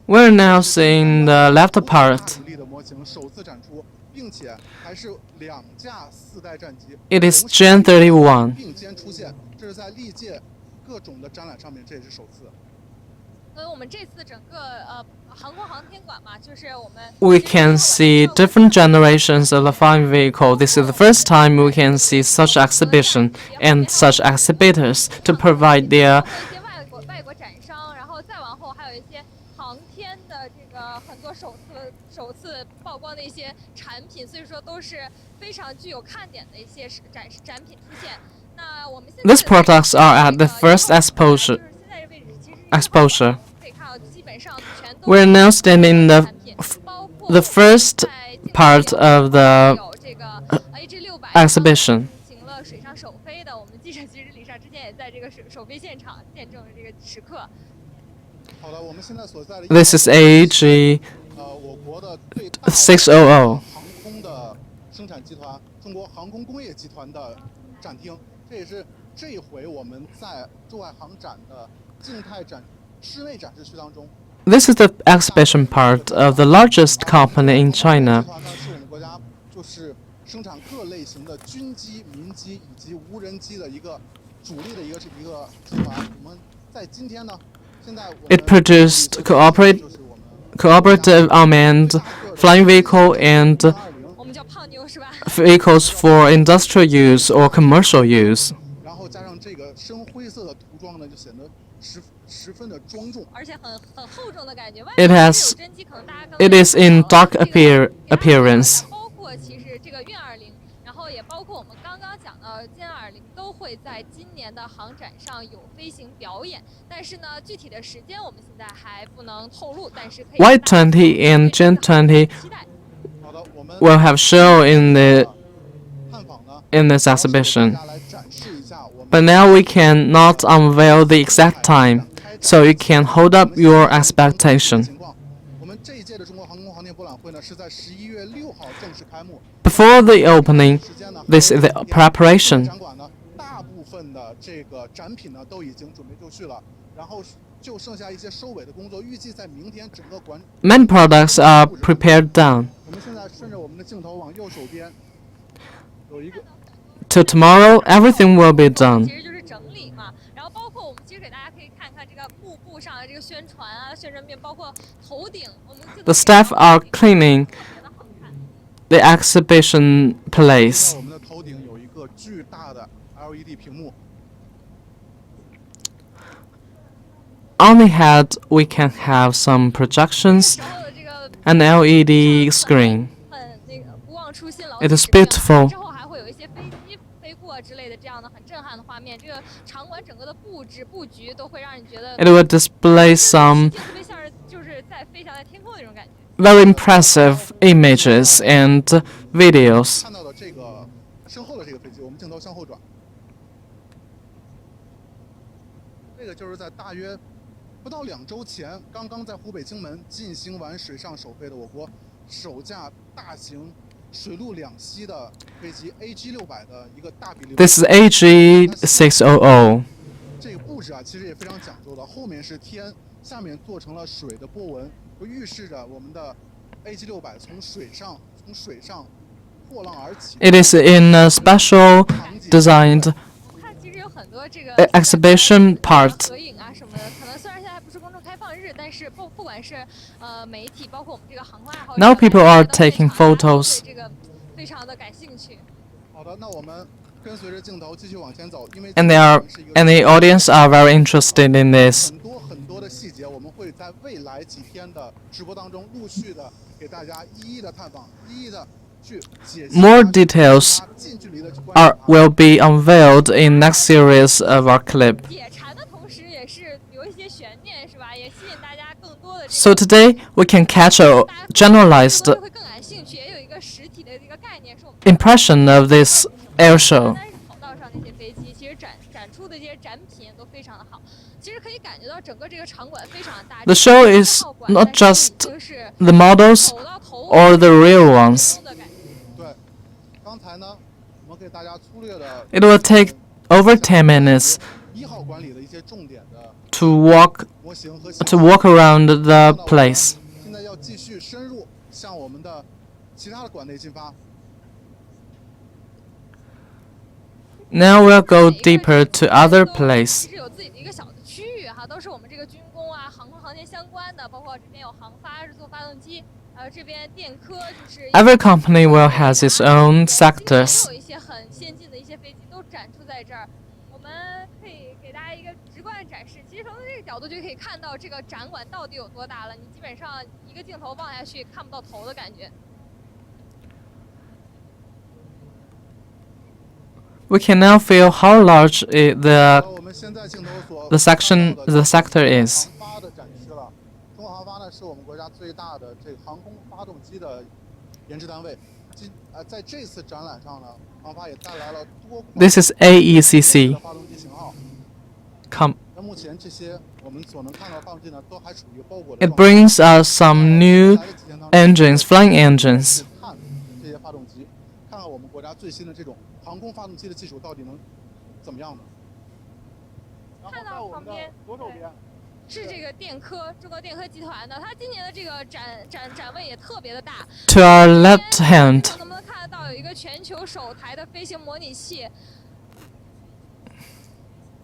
We're now seeing the left part. 大比例的模型首次展出，并且还是2架4代战机。 It is Gen 31. 并肩出现，这是在历届各种的展览上面，这也是首次。所以我们这次整个航空航天馆嘛，就是我们 We can see different generations of the flying vehicle. This is the first time we can see such exhibition and such exhibitors to provide their 包括一些外国展商，然后再往后还有一些航天的这个很多首次曝光的一些产品，所以说都是非常具有看点的一些展品出现。那我们现在 These products are at the first exposure. 就是现在这位置其实 Exposure. 可以看到基本上全都 We're now standing in the 包括 the first 在 part of the 有这个AG600 exhibition. 进行了水上首飞的，我们记者其实李莎之前也在这个首飞现场见证了这个时刻。好的，我们现在所在的 This is AG 我国的最大的600. 航空的生产集团——中国航空工业集团的展厅，这也是这一回我们在珠海航展的静态室内展示区当中。 This is the exhibition part of the largest company in China. 集团呢是我们国家家就是生产各类型的军机、民机以及无人机的一个主力的一个集团。我们在今天呢，现在我们 It produced cooperative unmanned flying vehicle and 我们叫胖妞是吧？ vehicles for industrial use or commercial use. 然后加上这个深灰色的涂装呢，就显得十分的庄重，而且很厚重的感觉。 It has- 有真机，可能大家刚 It 才 is in 看到 dark 这个 appearance. 包括其实这个运20，然后也包括我们刚刚讲的歼20，都会在今年的航展上有飞行表演。但是呢，具体的时间我们现在还不能透露，但是可以 Y20 and Gen 20期待。 好的，我们 will have show in探访呢， this exhibition. 大家来展示一下我们 But now we cannot unveil the exact time, so you can hold up your expectation. 情况。我们这一届的中国航空航天博览会呢，是在11月6号正式开幕。 Before the opening, 时间呢， this is the preparation. 展馆呢，大部分的这个展品呢都已经准备就绪了，然后就剩下一些收尾的工作，预计在明天整个馆。 Many products are prepared down. 我们现在顺着我们的镜头往右手边，有一个 Till tomorrow, everything will be 其 done. 实就是整理嘛，然后包括我们其实给大家可以看看这个幕布上的这个宣传啊、宣传片，包括头顶，我们镜头 The staff are cleaning 特别的好看。 the exhibition 在 place. 我们的头顶有一个巨大的 LED 屏幕。 On the head, we can have some projections 然后的这个 and LED screen. 很那个不忘初心，牢 It 记 is 使命 beautiful. 之后还会有一些飞机飞过之类的这样的很震撼的画面。这个场馆整个的布局都会让你觉得 It will display some 特别像是就是在飞翔在天空的那种感觉。 very impressive images and videos. 看到的这个身后的这个飞机，我们镜头向后转，这个就是在大约不到2周前，刚刚在湖北荆门进行完水上首飞的我国首架大型水陆两栖的飞机 AG600的一个大比例。 This is AG600. 这个布置啊，其实也非常讲究的，后面是天，下面做成了水的波纹，就预示着我们的 AG600从水上破浪而起。 It is in a special designed 我看其实有很多这个 exhibition part. 合影啊什么的，可能虽然现在还不是公众开放日，但是不管是媒体，包括我们这个航空爱好者 Now people are 大家都 taking 非常 photos. 对这个非常的感兴趣。好的，那我们跟随着镜头继续往前走，因为 And the audience are very interested in this. 很多的细节，我们会在未来几天的直播当中陆续的给大家一一的探访，一一的去解析。 More details 近距离的去观察。 will be unveiled in next series of our clip. 解馋的同时，也是有一些悬念，是吧？也吸引大家更多的这个 So today we can catch a 大家 generalized 会更感兴趣，也有一个实体的一个概念，是我们 impression of this air show. 单是跑道上那些飞机，其实展出的这些展品都非常的好。其实可以感觉到整个这个场馆非常的大。 The show is not just the models 走到头 or the real ones. 的感觉。对，刚才呢，我们给大家粗略的 It will take over 10 minutes 1号馆里的一些重点的 to walk 模型和 around the place. 现在要继续深入向我们的其他的馆内进发。 Now we'll go deeper to other place. 其实有自己的一个小的区域哈，都是我们这个军工啊、航空航天相关的，包括这边有航发是做发动机，还有这边电科就是。 Every company will has its own sectors. 有一些很先进的一些飞机都展出在这儿，我们可以给大家一个直观的展示。其实从这个角度就可以看到这个展馆到底有多大了，你基本上一个镜头望下去看不到头的感觉。 We can now feel how large the 我们现在镜头所 sector is. 航发的展示了。中国航发呢是我们国家最大的这个航空发动机的研制单位。在这次展览上呢，航发也带来了多款 This is 的 AECC. 发动机型号。 那目前这些我们所能看到的发动机呢，都还处于包裹的 It 状态。 brings us some new engines, flying engines. 去看这些发动机，看看我们国家最新的这种航空发动机的技术到底能怎么样呢？然后在我们的左手边，是这个电科，中国电科集团的。它今年的这个展位也特别的大。To our left hand, 能不能看得到有一个全球首台的飞行模拟器？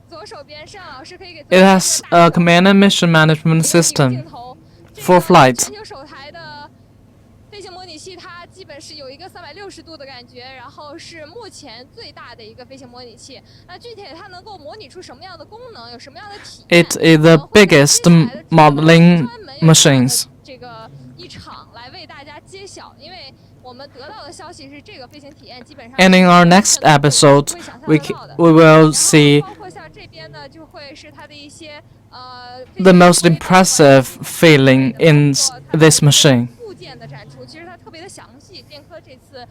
左手边，盛老师可以给。it has a command and mission management system for flight. 全球首台的飞行模拟器，它基本是有一个360度的感觉，然后是目前最大的一个飞行模拟器。那具体它能够模拟出什么样的功能，有什么样的体验？ It is the biggest modeling machines. 这个一场来为大家揭晓，因为我们得到的消息是这个飞行体验基本上。And in our next episode, we will see 包括像这边呢，就会是它的一些the most impressive feeling in this machine. 部件的展出，其实它特别的详细。电科这次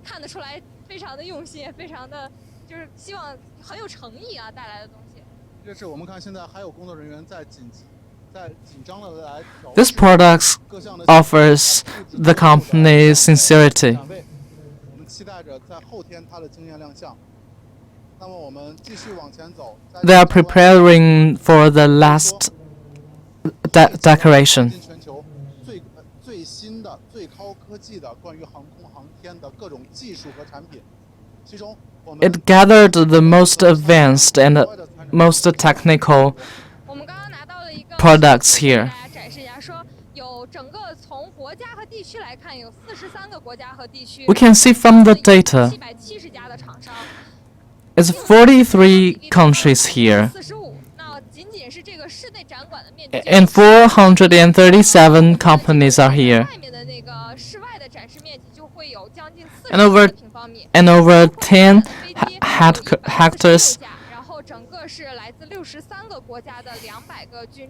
看得出来非常的用心，非常的就是希望很有诚意啊带来的东西。这是我们看现在还有工作人员在紧张的来调 This product offers the company's sincerity. 我们期待着在后天它的惊艳亮相。那么我们继续往前走。They are preparing for the last decoration. 全球最新的、最高科技的关于航空航天的各种技术和产品，其中我们 It gathered the most advanced and most technical 我们刚刚拿到了一个 products here. 大家展示一下，说有整个从国家和地区来看，有43个国家和地区。 We can see from the data, 770家的厂商。 it's 43 countries here, 45，那仅仅是这个室内展馆的面积。 and 437 companies are here, 外面的那个室外的展示面积就会有将近 and over 40平方米。 and over 10 hectares. 然后整个是来自63个国家的200个军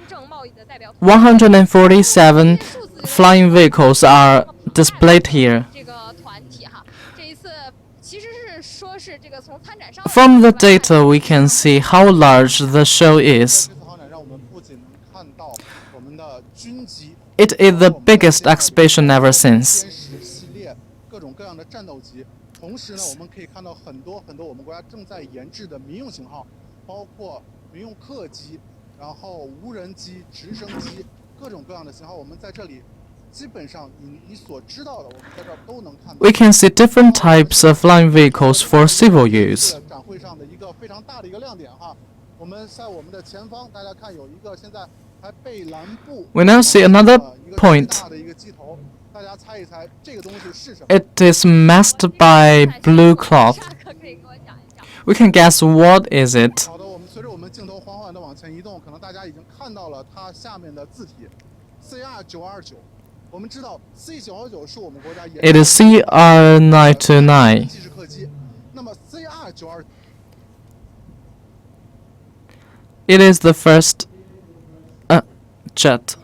政贸易的代表团。 147 flying vehicles are displayed here. 这个团体哈，这一次其实是说是这个从参展商 From the data, we can see how large the show is. 这次航展让我们不仅能看到我们的军机， It is the biggest exhibition ever since. 歼10系列各种各样的战斗机。同时呢，我们可以看到很多我们国家正在研制的民用型号，包括民用客机，然后无人机、直升机，各种各样的型号，我们在这里基本上你所知道的，我们在这儿都能看到。 We can see different types of flying vehicles for civil use. 展会上的一个非常大的一个亮点哈，我们在我们的前方，大家看有一个现在还被蓝布。 We now see another point. 大的一个机头，大家猜一猜这个东西是什么？ It is masked by blue cloth. 可以给我讲一讲。 We can guess what is it. 好的，我们随着我们镜头缓缓的往前移动，可能大家已经看到了它下面的字体 CR929。我们知道 C929是我们国家研 It is CR929. 技术客机，那么 CR929 It is the first jet.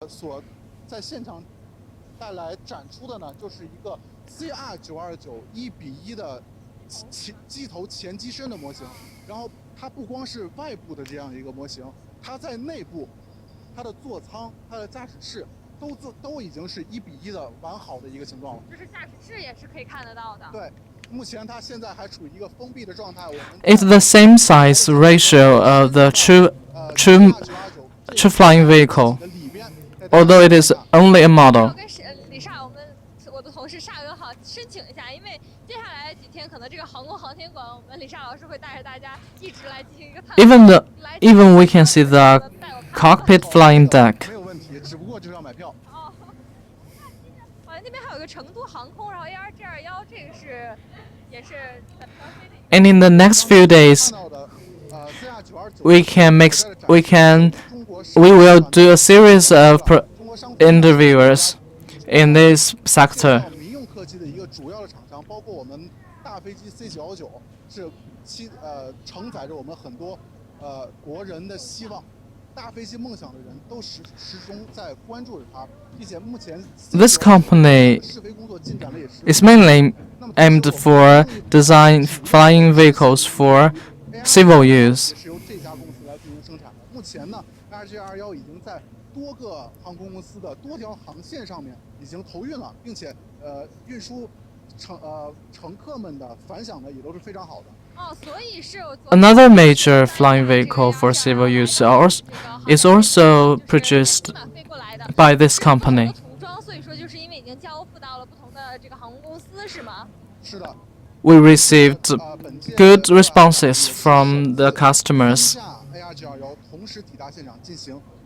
所在现场带来展出的呢，就是一个 CR929:1:1的机头前机身的模型。然后它不光是外部的这样一个模型，它在内部，它的座舱、它的驾驶室都已经是1:1的完好的一个形状了。就是驾驶室也是可以看得到的。对，目前它现在还处于一个封闭的状态。我们 It's the same size ratio of the true flying vehicle, although it is only a model. 跟李莎，我的同事邵文好申请一下，因为接下来几天可能这个航空航天馆，我们李莎老师会带着大家一直来进行一个探索。Even we can see the cockpit flying deck. 没有问题，只不过就是要买票。哦，好像那边还有一个成都航空，然后 ARJ21，这个是也是咱们高飞的。And in the next few days, 看到的we will do a series of interviewers in this sector. 民用客机的一个主要的厂商，包括我们大飞机 C919，是承载着我们很多国人的希望。大飞机梦想的人都始终在关注着它，并且目前 This company 试飞工作进展的也是 is mainly aimed for design flying vehicles for civil use. 是由这家公司来进行生产的。目前呢 ，ARJ21已经在多个航空公司的多条航线上面已经投运了，并且运输乘客们的反响呢也都是非常好的。Another major flying vehicle for civil use is also produced by this company. 所以说就是因为已经交付到了不同的这个航空公司，是吗？是的。We received good responses from the customers. AR-G21同时抵达现场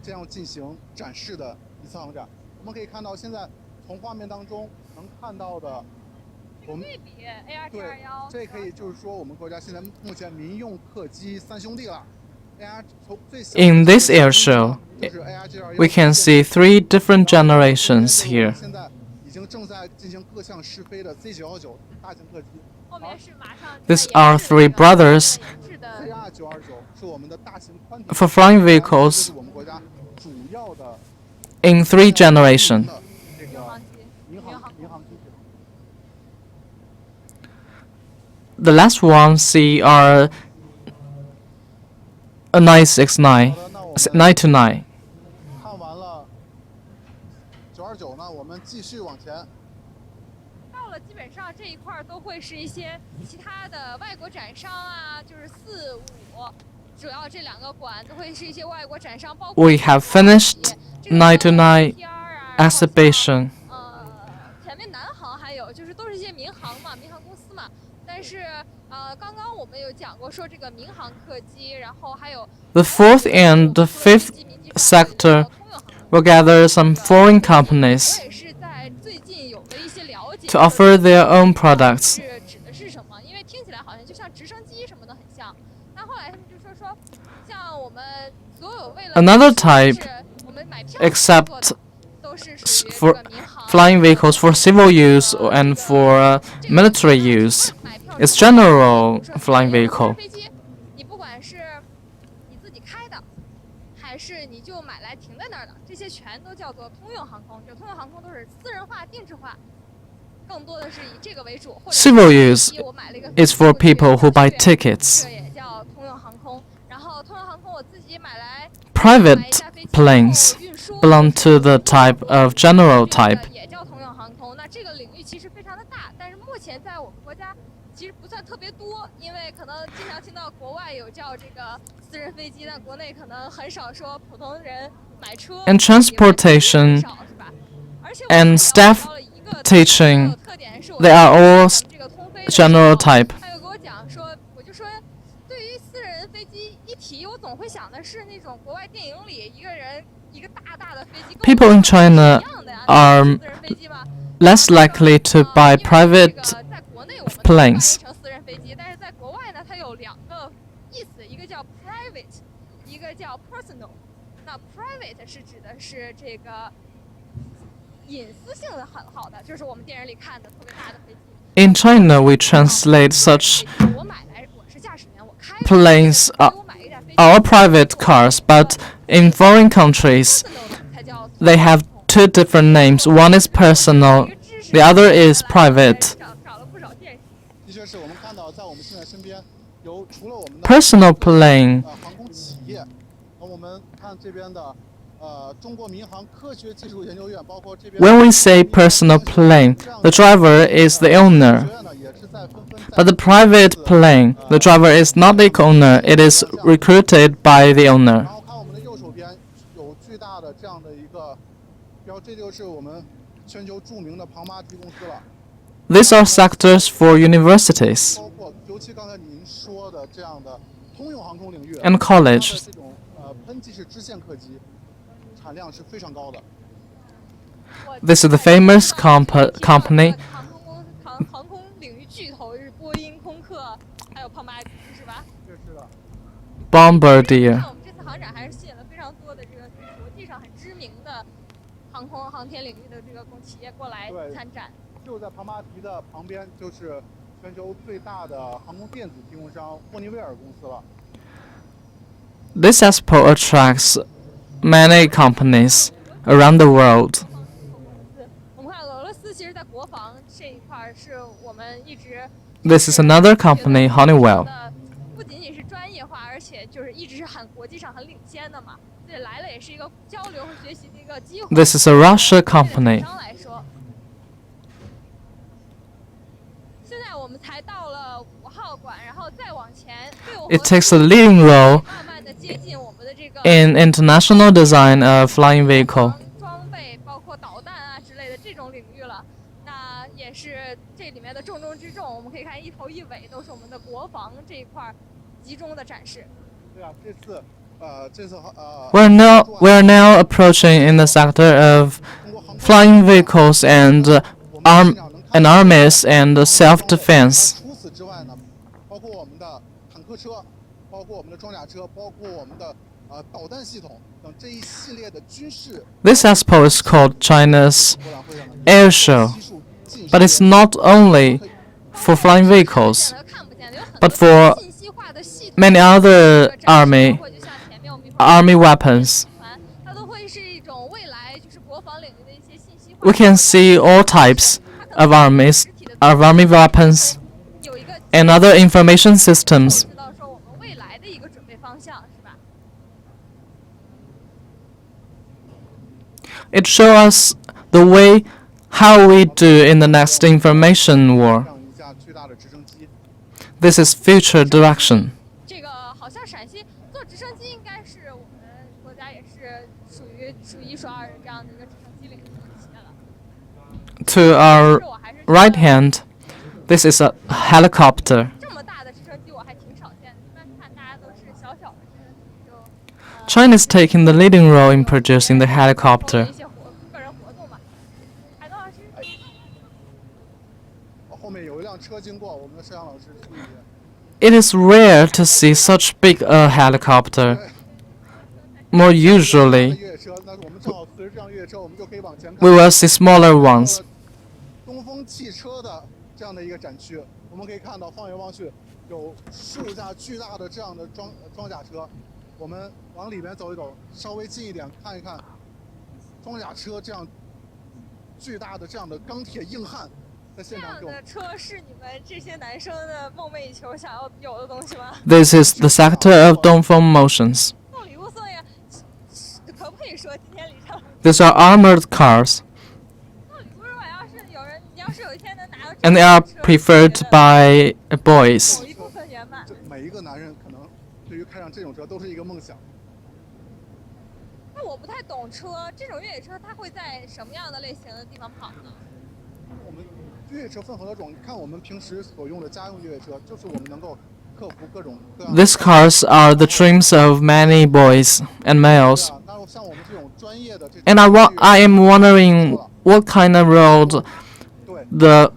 这样进行展示的一次航展。我们可以看到，现在从画面当中能看到的，我们对比 AR-G21，这可以就是说我们国家现在目前民用客机三兄弟了。In this air show, we can see 3 different generations here. 现在已经正在进行各项试飞的 Z919 大型客机。These are 3 brothers for flying vehicles in 3 generations. The last one see are a 969, 929. 看完了929呢，我们继续往前。到了基本上这一块都会是一些其他的外国展商啊，就是4、5，主要这2个馆都会是一些外国展商，包括 We have finished 929 exhibition. 前面南航还有就是都是一些民航嘛，民航公司嘛。但是刚刚我们有讲过说这个民航客机，然后还有 The 4th and the 5th sector will gather some foreign companies 我也是在最近有了一些了解 to offer their own products. 是指的是什么？因为听起来好像就像直升机什么的很像。那后来他们就说像我们所有为了 Another type, 我们买票 except 都是属于这 for 个民航 flying vehicles for civil use and for military use, it's general flying vehicle. 飞机，你不管是你自己开的，还是你就买来停在那儿的，这些全都叫做通用航空。就通用航空都是私人化、定制化，更多的是以这个为主。或者 Civil use 我买了一个 is for people who buy tickets. 这个也叫通用航空。然后通用航空我自己买来 Private planes belong to the type of general type. 也叫通用航空。那这个领域其实非常的大，但是目前在我们国家其实不算特别多，因为可能经常听到国外有叫这个私人飞机，但国内可能很少说普通人买车。 And transportation 少是吧？而且 and staff 到了一个 teaching, 特点是 they are all 这个通飞的 general type. 他又跟我讲说，我就说，对于私人飞机一提，我总会想的是那种国外电影里一个人一个大大的飞机。 People in China are 私人飞机吗？ less likely to buy private 在国内我们 planes. 成私人飞机，但是在国外呢，它有2个意思，一个叫 private， 一个叫 personal。那 private 是指的是这个隐私性的很好的，就是我们电影里看的特别大的飞机。 In China, we translate such 我买来我是驾驶员，我开 planes 我买一架飞机 are private cars, but in foreign countries, 才叫 they have 2 different names. One is personal, the other is private. 长了不少见识。的确是我们看到，在我们现在身边有除了我们的 Personal plane 航空企业，我们看这边的中国民航科学技术研究院，包括这边 When we say personal plane, the driver is the owner. 学院呢也是在纷纷 But the private plane, the driver is not the owner, it is recruited by the 然 owner. 后看我们的右手边有巨大的这样的一个标，这就是我们全球著名的庞巴迪公司了。 These are sectors for universities 包括尤其刚才您说的这样的通用航空领域 and college. 这种喷气式支线客机产量是非常高的。 This is the famous company 航空领域巨头是波音、空客，还有庞巴迪，是吧？是的。 Bombardier. 我们这次航展还是吸引了非常多的这个国际上很知名的航天领域的这个企业过来参展。就在庞巴迪的旁边，就是全球最大的航空电子提供商霍尼韦尔公司了。 This expo attracts many companies around the world. 我们看俄罗斯，其实在国防这一块是我们一直 This is another company, Honeywell. 不仅仅是专业化，而且就是一直是国际上很领先的嘛。这来了也是一个交流和学习的一个机会。 This is a Russia company. 商来说，才到了5号馆，然后再往前6 It 和 takes a 7 leading role 慢慢的接近我们的这个 in international design of flying vehicle. 装备，包括导弹啊之类的这种领域了。那也是这里面的重中之重。我们可以看一头一尾都是我们的国防这一块集中的展示。对啊，这次We're now approaching in the sector of flying vehicles and armies and self-defense. 除此之外呢，包括我们的坦克车，包括我们的装甲车，包括我们的导弹系统等这一系列的军事。This expo is called China's Air Show, but it's not only for flying vehicles, but for many other army weapons. We can see all types of army weapons, and other information systems. It shows us the way how we do in the next information war. This is future direction. 这个好像陕西做直升机应该是我们国家也是数一数二的这样的一个直升机领域的企业了。To our right hand, this is a helicopter. 这么大的直升机我还挺少见的，一般看大家都是小小的直升机就。China is taking the leading role in producing the helicopter. 一些个人活动嘛。海东老师。后面有一辆车经过，我们的摄像老师注意。It is rare to see such big a helicopter. More usually, we will see smaller ones. 东风汽车的这样的一个展区，我们可以看到放眼望去，有数架巨大的这样的装甲车。我们往里面走一走，稍微近一点看一看，装甲车这样巨大的这样的钢铁硬汉。这样的车是你们这些男生的梦寐以求想要有的东西吗 This is the sector of Dongfeng Motions. 送礼物送呀，可不可以说今天礼上 These are armored cars, 送礼物是吧？要是有一天能拿到 and they are preferred by boys. 某一部分圆满。每一个男人可能对于开上这种车都是一个梦想。那我不太懂车，这种越野车它会在什么样的类型的地方跑呢？我们越野车分很多种，看我们平时所用的家用越野车，就是我们能够克服各种各样的。These cars are the dreams of many boys and males. 那像我们这种专业的这种 And I am wondering what kind of road the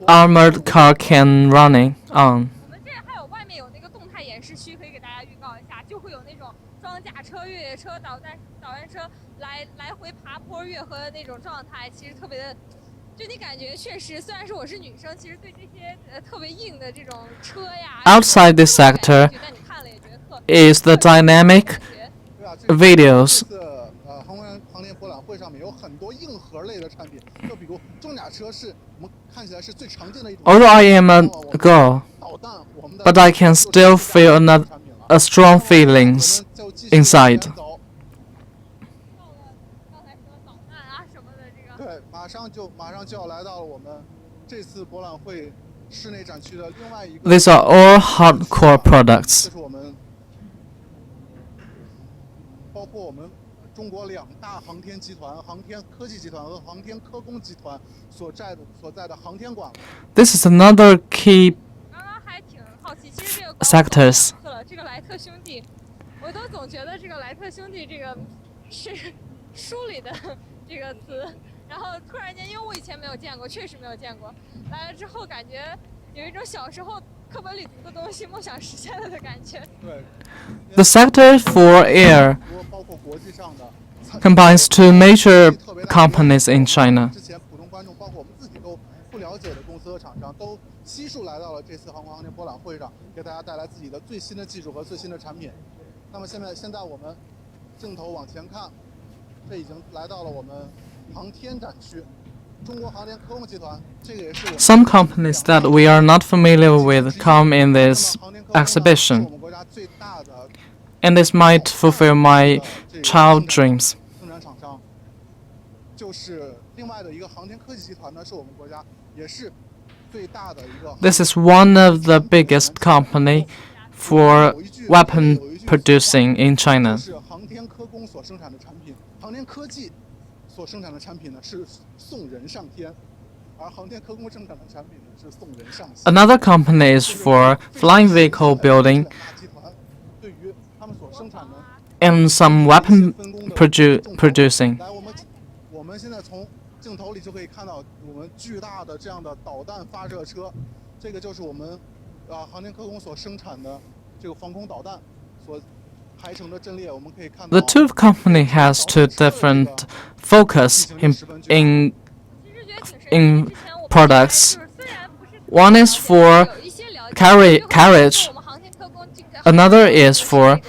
armored car can running on. 我们这还有外面有那个动态演示区，可以给大家预告一下，就会有那种装甲车、越野车、导弹车来回爬坡越河的那种状态，其实特别的。就你感觉确实，虽然说我是女生，其实对这些特别硬的这种车呀。Outside this sector is the dynamic videos. 航天博览会上面有很多硬核类的产品，就比如装甲车是我们看起来是最常见的一种。Although I am a girl, but I can still feel a strong feelings inside. 马上就要来到了我们这次博览会室内展区的另外一个。These are all hardcore products. 这是我们包括我们中国2大航天集团——航天科技集团和航天科工集团所在的航天馆。This is another key 刚刚还挺好奇，其实这个 sectors. 这个莱特兄弟，我都总觉得这个莱特兄弟这个是书里的这个词。然后突然间，因为我以前没有见过，确实没有见过，来了之后感觉有一种小时候课本里读的东西梦想实现了的感觉。对。The sector for air combines two major companies in China. 之前普通观众，包括我们自己都不了解的公司和厂商，都悉数来到了这次航空航天博览会上，给大家带来自己的最新的技术和最新的产品。那么现在我们镜头往前看，这已经来到了我们。Some companies that we are not familiar with come in this exhibition, and this might fulfill my child dreams. 就是另外的一个航天科技集团呢，是我们国家也是最大的一个。This is one of the biggest company for weapon producing in China. 是航天科工所生产的产品，航天科技所生产的产品呢是送人上天，而航天科工生产的产品呢是送人上线。Another company is for flying vehicle building 大集团对于他们所生产的 and some weapon producing. 来，我们现在从镜头里就可以看到我们巨大的这样的导弹发射车，这个就是我们航天科工所生产的这个防空导弹所排成的阵列，我们可以看到。The two company has two different focus in products. One is for carriage. Another is for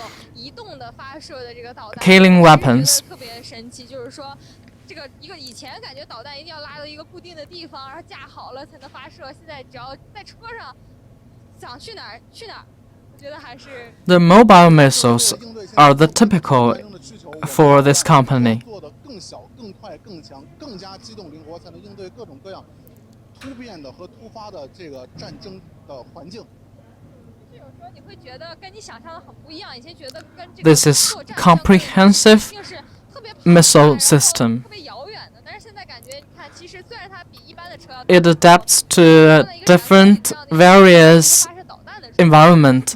killing weapons. 特别神奇，就是说，这个以前感觉导弹一定要拉到一个固定的地方，然后架好了才能发射。现在只要在车上，想去哪儿去哪儿。我觉得还是。The mobile missiles are the typical for this company. 做得更小、更快、更强、更加机动灵活，才能应对各种各样突变的和突发的这个战争的环境。有时候你会觉得跟你想象的很不一样，以前觉得跟这个 This is comprehensive missile system. 特别遥远的，但是现在感觉，你看，其实虽然它比一般的车 It adapts to different various environment.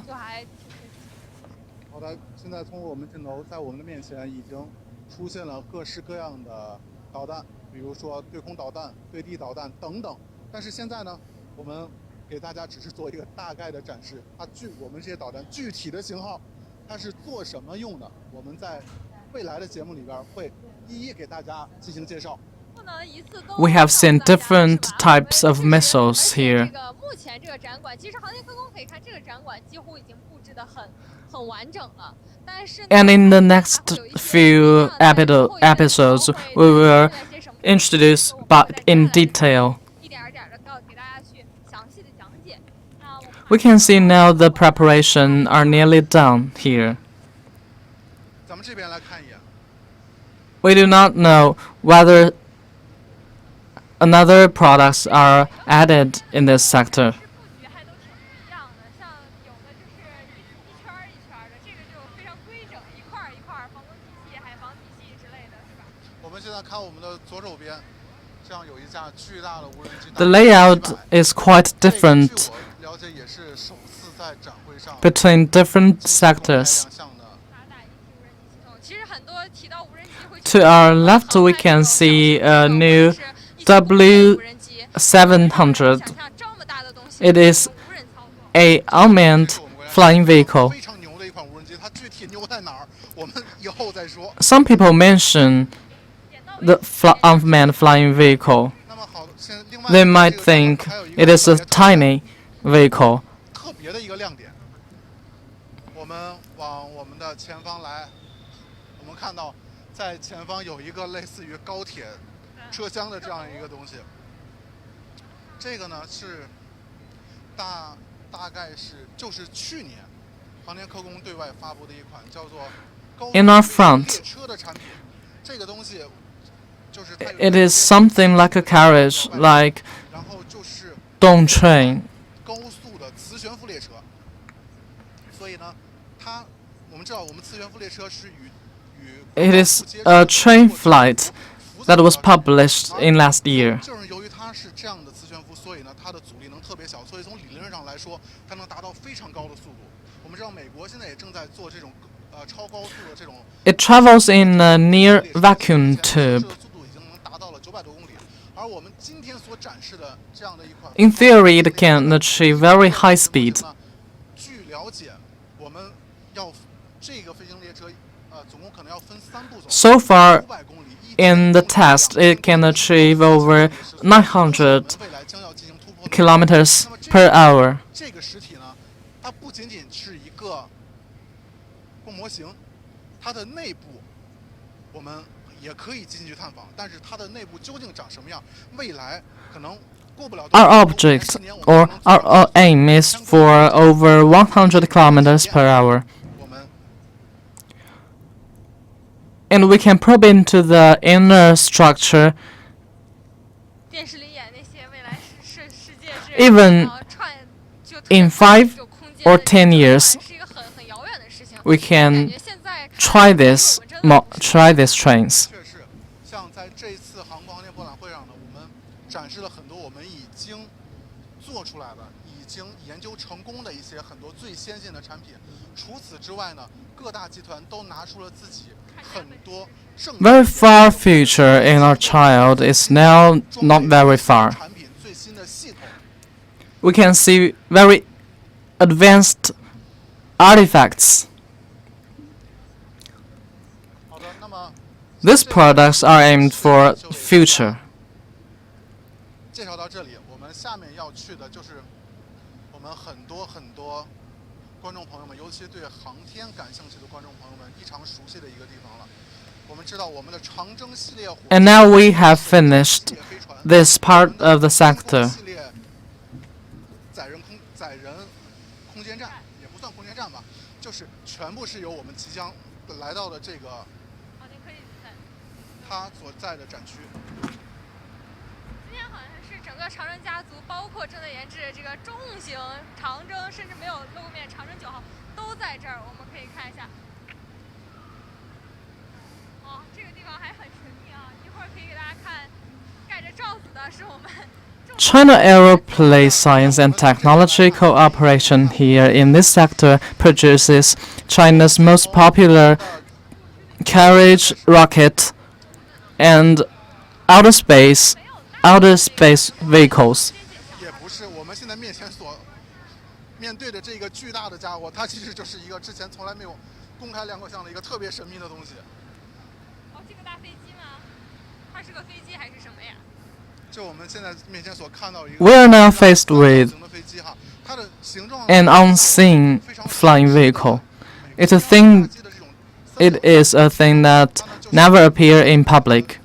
好的，现在从我们镜头在我们的面前已经出现了各式各样的导弹，比如说对空导弹、对地导弹等等。但是现在呢，我们给大家只是做一个大概的展示，我们这些导弹具体的型号，它是做什么用的，我们在未来的节目里边会一一给大家进行介绍。We have seen different types of missiles here. 目前这个展馆，其实航天科工可以看，这个展馆几乎已经布置得很完整了。但是 And in the next few episodes, we will introduce but in detail. 一点点的给大家去详细的讲解。We can see now the preparation are nearly done here. 咱们这边来看一眼。We do not know whether another products are added in this sector. 布局还都挺不一样的，像有的就是一圈一圈的，这个就非常规整，一块一块防空体系、海防体系之类的，是吧？我们现在看我们的左手边，这样有一架巨大的无人机。 The layout is quite different 了解也是首次在展会上 between different sectors. 亮相的。 其实很多提到无人机会 To our left, we can see a new W700. It is a unmanned flying vehicle. 非常牛的一款无人机，它具体牛在哪儿，我们以后再说。 Some people mention the unmanned flying vehicle. 那么好，另外 They might think it is a tiny vehicle. 特别的一个亮点。我们往我们的前方来，我们看到在前方有一个类似于高铁车厢的这样一个东西。这个呢是大概是就是去年航天科工对外发布的一款叫做高铁 In our front, 列车的产品。这个东西就是它有 it is something like a carriage, like 然后就是 Dong train. 高速的磁悬浮列车。所以呢，我们知道我们磁悬浮列车是与 It is a train flight that was published in last year. 正是由于它是这样的磁悬浮，所以呢，它的阻力能特别小，所以从理论上来说，它能达到非常高的速度。我们知道美国现在也正在做这种超高速的这种。It travels in a near vacuum tube. 速度已经能达到了900多公里，而我们今天所展示的这样的一款 In theory, it can achieve very high speed. 据了解，我们要这个飞行列车总共可能要分3步走。 So far, 500公里。 in the test, it can achieve over 900未来将要进行突破。 kilometers per hour. 这个实体呢，它不仅仅是一个供模型，它的内部我们也可以进去探访，但是它的内部究竟长什么样，未来可能过不了多 Our 久 object 4年我们 or 可能 our aim is for over 100 kilometers per hour. 我们 And we can probe into the inner structure. 电视里演那些未来世界是 Even 串就 in 5有空间 or 的10 years, 是一个很遥远的事情。 we 感 can 觉现在看 try 离我 this 们真的很 try these trains. 确实，像在这一次航空航天博览会上呢，我们展示了很多我们已经做出来的、已经研究成功的一些很多最先进的产品。除此之外呢，各大集团都拿出了自己很多胜 Very far future in our child is now not very far. 产品最新的系统。 We can see very advanced artifacts. 好的，那么 These products are aimed for future. 介绍到这里，我们下面要去的就是我们很多观众朋友们，尤其对航天感兴趣的观众朋友们异常熟悉的一个地方了。我们知道我们的长征系列火箭 And now we have finished 系列飞船 this part of the sector. 系列载人空间站也不算空间站吧，就是全部是由我们即将来到的这个航天科技比赛。它所在的展区。今天好像是整个长征家族，包括正在研制这个重型长征，甚至没有露面长征9号都在这儿。我们可以看一下。哦，这个地方还很神秘啊！一会儿可以给大家看，盖着罩子的是我们。 China Aerospace Science and Technology Cooperation here in this sector produces China's most popular carriage rocket and outer space vehicles. 也不是我们现在面前所面对的这个巨大的家伙，它其实就是一个之前从来没有公开亮过相的一个特别神秘的东西。哦，这个大飞机吗？它是个飞机还是什么呀？ 就我们现在面前所看到一个 We are now faced with 型的飞机哈，它的形状 an unseen flying vehicle. It's a thing. It is a thing that never appear in public.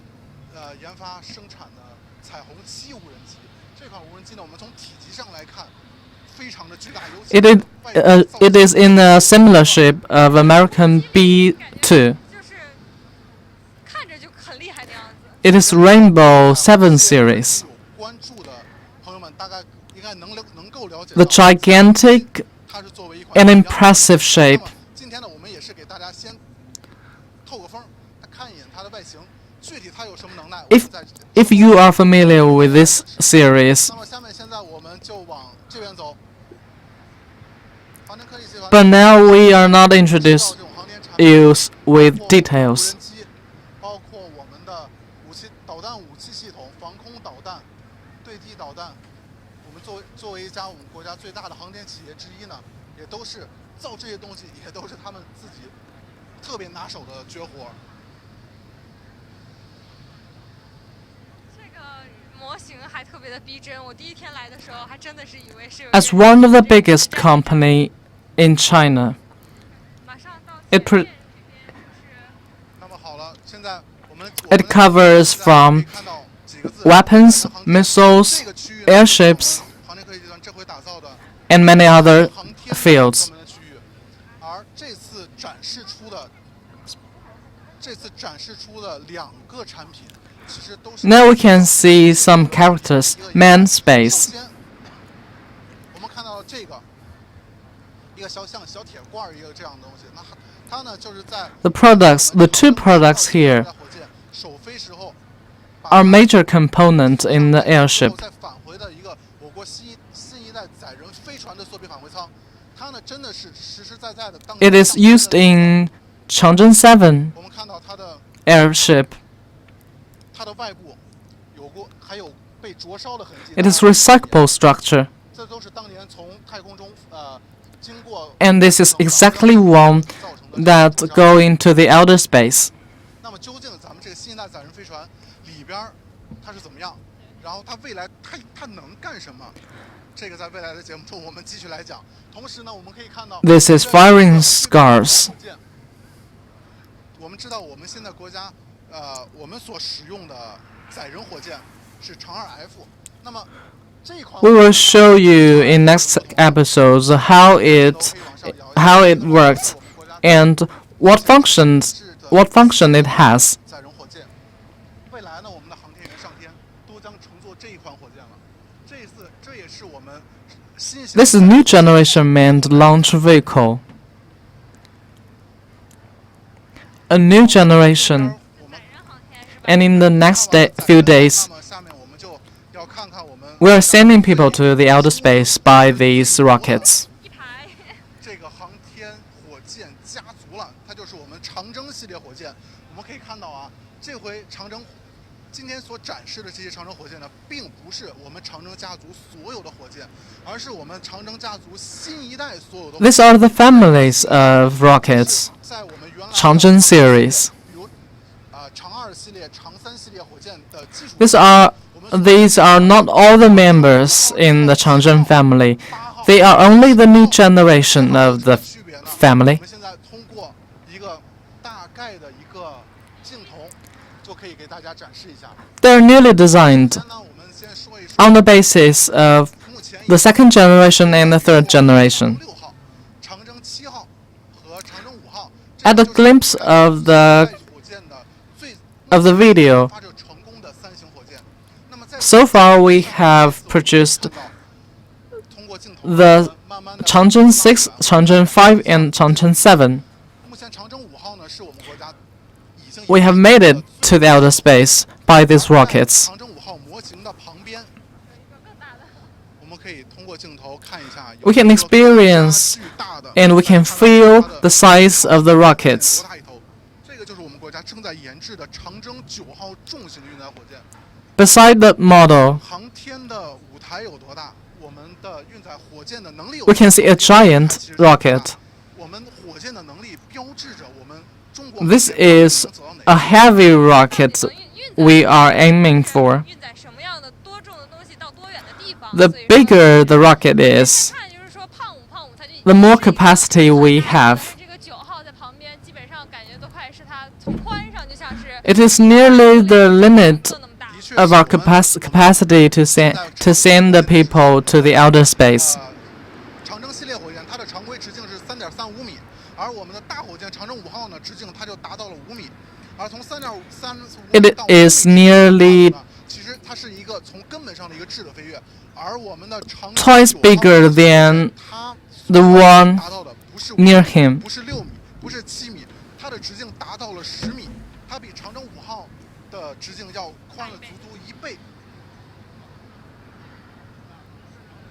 研发生产的彩虹7无人机，这款无人机呢，我们从体积上来看，非常的巨大，尤其 It is in a similar shape of American B-2. 就是看着就很厉害的样子。 It is Rainbow 7 series. 有关注的朋友们大概应该能够了解 The 到 gigantic 它是作为一款 and impressive shape. 那么今天呢，我们也是给大家先透个风，看一眼它的外形，具体它有什么能耐。 If if you are familiar with this series, 那么下面现在我们就往这边走。航天科技集团 but now we are not introduced 这种航天产品 you with 包括 details. 无人机，包括我们的导弹武器系统、防空导弹、对地导弹。我们作为一家我们国家最大的航天企业之一呢，也都是造这些东西，也都是他们自己特别拿手的绝活。这个模型还特别的逼真，我第一天来的时候还真的是以为是有。 As one of the biggest company in China, 马上到 it pro- 那么好了，现在我们 It covers from 看到几个字 weapons, missiles, 这个区域呢 airships, 航天科技集团这回打造的 and many other 航天 fields. 专门的区域，而这次展示出的2个产品，其实都是 Now we can see some characters. Man 首 space. 先，我们看到了这个一个像小铁罐儿一个这样的东西，那它呢就是在 The two products here 火箭首飞时候 are major components in the airship. 再返回的一个我国新一代载人飞船的缩比返回舱，它呢真的是实实在在的当 It is used in Changzheng 7我们看到它的 airship. 外部还有被灼烧的痕迹。 It is recyclable structure, 这都是当年从太空中经过 and this is exactly one 造成的 that go into the outer space. 那么究竟咱们这个新一代载人飞船里边它是怎么样？然后它未来它能干什么？这个在未来的节目中我们继续来讲。同时呢，我们可以看到 This is firing scars. 我们知道我们现在国家我们所使用的载人火箭是长2F。那么这一款 We will show you in next episodes how it worked and what function it has. 载人火箭，未来呢，我们的航天员上天都将乘坐这一款火箭了。这也是我们新型 This is a new generation manned launch vehicle. A new generation. 我们 And in the next few days, 那么下面我们就要看看我们 we are sending people to the outer space by these rockets. 一排。这个航天火箭家族了，它就是我们长征系列火箭。我们可以看到啊，这回长征今天所展示的这些长征火箭呢，并不是我们长征家族所有的火箭，而是我们长征家族新一代所有的火箭。 These are the families of rockets. 在我们原来的长征 series. 比如长2系列、长3系列火箭的基础。 These are not all the members in the Changzhen family. They are only the new generation of the 区别呢 family. 我们现在通过一个大概的一个镜头，就可以给大家展示一下。 They are newly designed 那我们先说一说 on the basis of 目前 the second generation and the third generation. 6号、长征7号和长征5号。 At a glimpse of the 火箭的最 of the video, 发射成功的3型火箭。那么在 so far we have produced 通过镜头 the 慢慢的 Changzhen 6, Changzhen 5, and Changzhen 7. 目前长征5号呢是我们国家已经 We have made it to the outer space by these rockets. 长征5号模型的旁边，我们可以通过镜头看一下， We can experience 巨大的 and we can feel the size of the rockets. 多大一头？这个就是我们国家正在研制的长征9号重型运载火箭。 Beside the model, 航天的舞台有多大？我们的运载火箭的能力有 we 多大？ can see a giant rocket. 我们火箭的能力标志着我们中国 This 火箭 is 能走到哪 a 一步 heavy rocket we are aiming for. 运载什么样的多重的东西到多远的地方？ The 所以说 bigger the rocket is, 看就是说胖五，它就 the more capacity we have. 这个9号在旁边，基本上感觉都快是它从宽上就像是 It is nearly the limit 做那么大。 的确 of 是 our 我们 capacity to send the people to the outer space. 长征系列火箭它的常规直径是3.35米，而我们的大火箭长征5号呢，直径它就达到了5米，而从3.5 It 到 is 5米 nearly 其实它是一个从根本上的一个质的飞跃，而我们的长征 twice 9号 bigger than 它 the one 达到的不是 near him. 不是6米，不是7米，它的直径达到了10米，它比长征5号的直径要宽了足足1倍。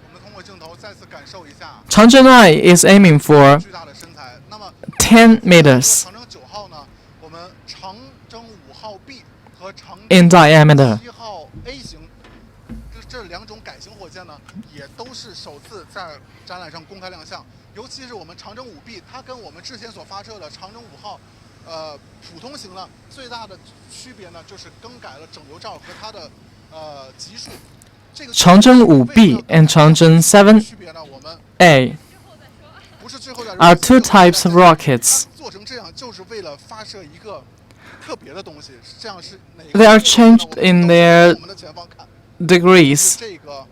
我们通过镜头再次感受一下 Changzhen 9 is aiming for 巨大的身材。那么10 meters 长征9号呢，我们长征5号 B 和长 in 征 diameter. 7号 A 型，这2种改型火箭呢，也都是首次在展览上公开亮相。尤其是我们长征5B，它跟我们之前所发射的长征5号，普通型呢，最大的区别呢，就是更改了整流罩和它的级数。这个 Changzhen 5B and Changzhen 7A 区别呢，我们 are 不是最后的 two types of rockets. 做成这样就是为了发射一个特别的东西，这样是哪个 They are changed in their 我们的前方看 degrees 这个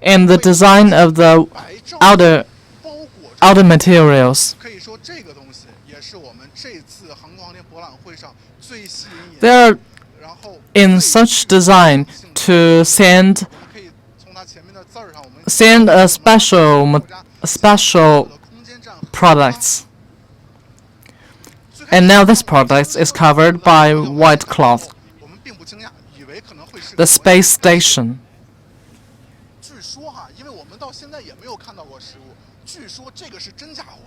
and the design of the 白罩 outer 包裹着 outer materials. 可以说这个东西也是我们这次航空航天博览会上最吸引 They 眼， are 然后 in such design to send 我们可以从它前面的字儿上，我们 send a special 国家 special 的空间站 products. And now this product is covered by white cloth. 我们并不惊讶，以为可能会是 The space station. 据说哈，因为我们到现在也没有看到过实物，据说这个是真家伙，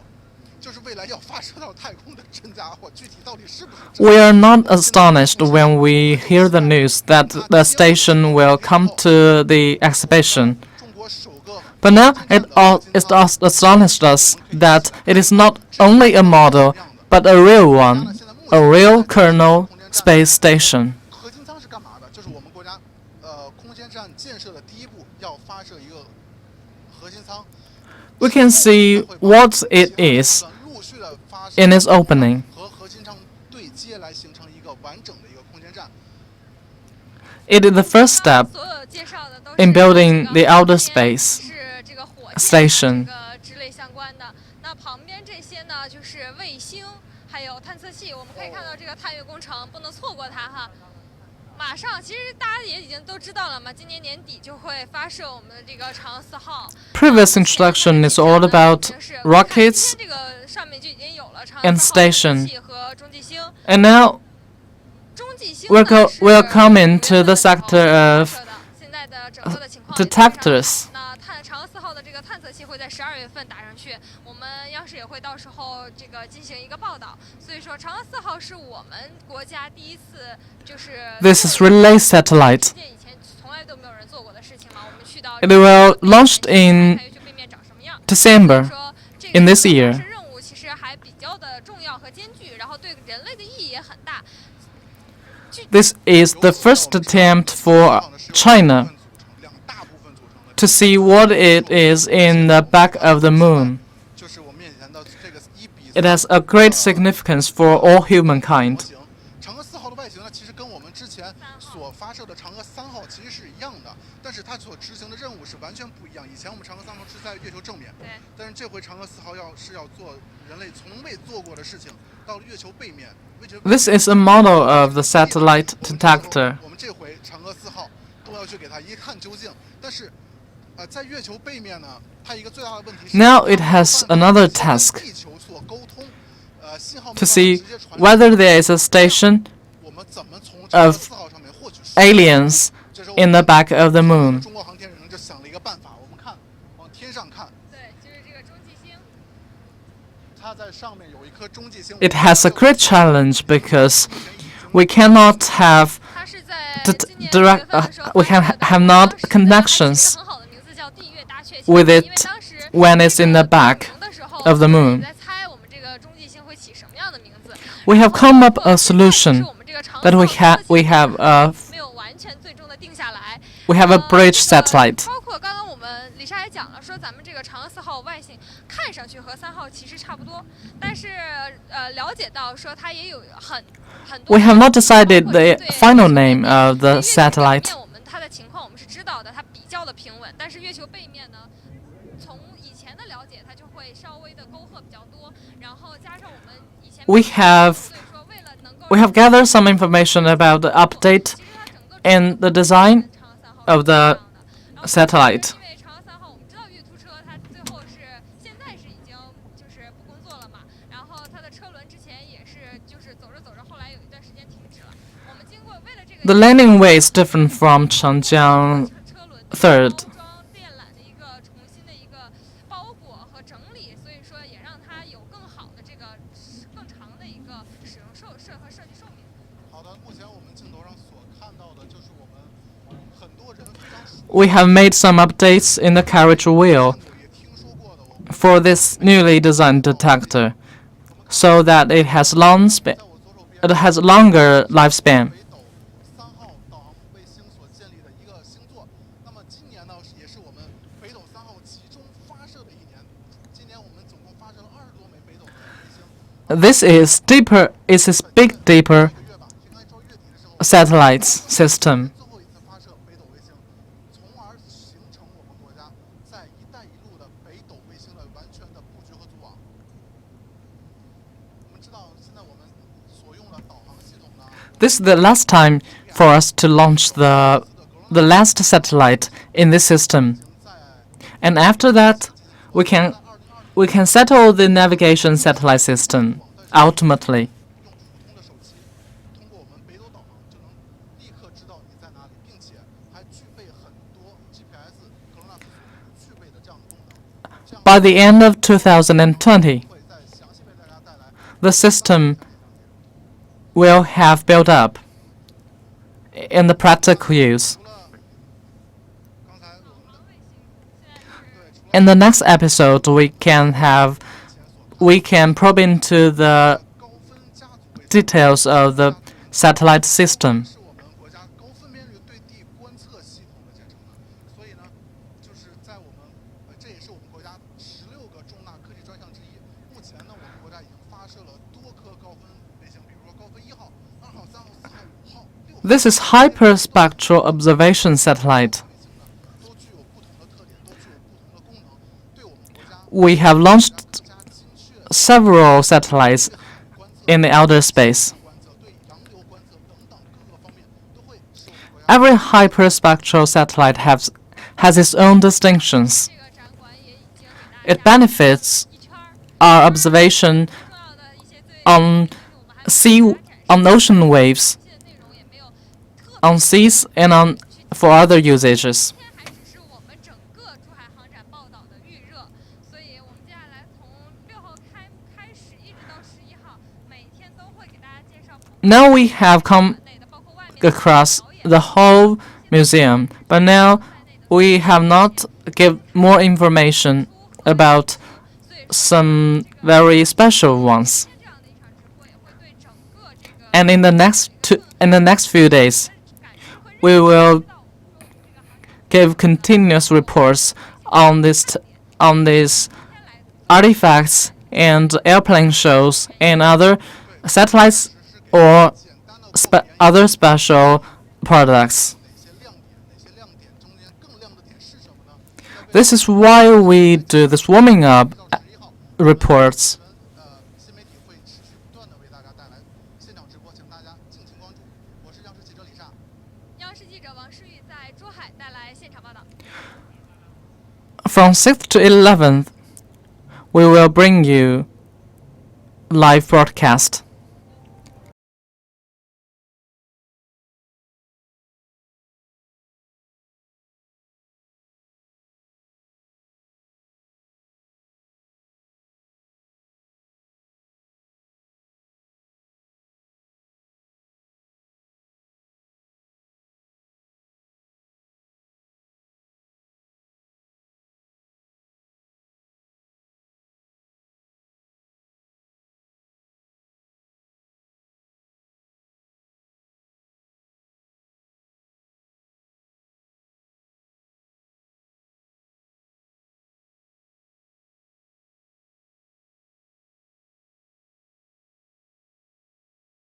就是未来要发射到太空的真家伙，具体到底是不是真 We are not astonished when we hear the news that the station will come to the exhibition. 中国首个 But now it astonished us that it is not only a model, but a real one, a real kernel space station. 核心舱是干嘛的？就是我们国家空间站建设的第一步，要发射一个核心舱。 We can see what it is 陆续的发射 in its opening. 和核心舱对接来形成一个完整的一个空间站。 It is the first step 所有介绍的都是 in building 这 the 个 outer 航天 space 是这个火箭 station. 这个之类相关的。那旁边这些呢，就是卫星，还有探测器。我们可以看到这个探月工程不能错过它哈。马上，其实大家也已经都知道了嘛，今年年底就会发射我们的这个嫦娥4号。Previous introduction is all about rockets 这个上面就已经有了嫦娥 and 4号 station. 和中继星。 And now 中继星 we'll come into the sector of 现在的整个的情况。 detectors. 那嫦娥4号的这个探测器会在12月份打上去，我们央视也会到时候这个进行一个报道。所以说，嫦娥4号是我们国家第一次就是。This is relay satellite. 以前从来都没有人做过的事情嘛，我们去到。It will launched in December in this year. 任务其实还比较的重要和艰巨，然后对人类的意义也很大。This is the first attempt for China to see what it is in the back of the moon. It has a great significance for all humankind. 嫦娥4号的外形呢，其实跟我们之前所发射的嫦娥3号其实是一样的，但是它所执行的任务是完全不一样。以前我们嫦娥3号是在月球正面，但是这回嫦娥4号要做人类从未做过的事情，到了月球背面。This is a model of the satellite detector. 我们这回嫦娥4号都要去给它一探究竟，但是在月球背面呢，它一个最大的问题是 Now it has another task 地球所沟通，信号 to see whether there is a station of aliens in the back of the moon. 中国航天人就想了一个办法，我们看往天上看，对，就是这个中继星。它在上面有一颗中继星。It has a great challenge because we cannot have have not connections with it when it's in the back of the moon. We have come up a solution that we have a bridge satellite. 包括刚刚我们李莎也讲了，说咱们这个嫦娥4号外形看上去和3号其实差不多，但是了解到说它也有很多。 We have not decided the final name of the satellite. 我们它的情况我们是知道的，它比较的平稳，但是月球背面呢，从以前的了解，它就会稍微的沟壑比较多，然后加上我们以前。We have gathered some information about the update and the design of the satellite. 因为嫦娥3号，我们知道月突车它最后是现在是已经就是不工作了嘛，然后它的车轮之前也是就是走着走着，后来有一段时间停止了。我们经过为了这个。The landing way is different from Changjiang 3rd. 电缆的一个重新的一个包裹和整理，所以说也让它有更好的这个更长的一个使用设计寿命。好的，目前我们镜头上所看到的就是我们很多人非常熟。 We have made some updates in the carriage wheel for this newly designed detector, so that it has longer lifespan. 3号导航卫星所建立的一个星座。那么今年呢，也是我们北斗3号集中发射的一年。今年我们总共发射了20多枚北斗卫星。 This is deeper. It's a big deeper satellite system. 最后一次发射北斗卫星，从而形成我们国家在“一带一路”的北斗卫星的完全的布局和组网。我们知道，现在我们所用的导航系统呢。 This is the last time for us to launch the last satellite in this system, and after that, we can settle the navigation satellite system ultimately. 用普通的手机，通过我们北斗导航就能立刻知道你在哪里，并且还具备很多 GPS 格罗纳斯所不具备的这样的功能。这样 By the end of 2020, 会再详细为大家带来 the system will have built up in the practical use. 除了刚才我们的对，除了 In the next episode, we can probe into the 高分家族卫星 details of the satellite system. 是我们国家高分辨率对地观测系统的简称呢。所以呢，就是在我们这也是我们国家16个重大科技专项之一。目前呢，我们国家已经发射了多颗高分卫星，比如说高分1号、2号、3号、4号、5号、6号。 This is hyperspectral observation satellite. 都具有不同的特点，都具有不同的功能，对我们国家 We have launched 更加精确 several satellites 观测、 in the outer space. 观测、对洋流观测等等各个方面都会 Every hyperspectral satellite has its own distinctions. 这个展馆也已经给大 It 家 benefits 一圈儿 our observation 重要的一些最 on 就是我们还 sea, on ocean waves, 这些内容也没有特 on seas, and for other usages. 今天还只是我们整个珠海航展报道的预热，所以我们接下来从6号开始，一直到11号，每天都会给大家介绍不同 Now we have 馆 come 内的，包括外面的 across 表演 the whole museum, but now we have not give more information about 所以说 some very special ones. 今天这样的一场直播也会对整个这个 And in the next few days, 感受会 we 让 will 知道我们这个航展 give continuous reports on these artifacts and airplane shows and other satellites or 简单的 other special products. 哪些亮点中间更亮的点是什么呢？ This is why we do this warming up 到11号 reports. 新媒体会持续不断的为大家带来现场直播，请大家敬请关注。我是央视记者李莎。央视记者王诗玉在珠海带来现场报道。 From 6th to 11th, we will bring you live broadcast.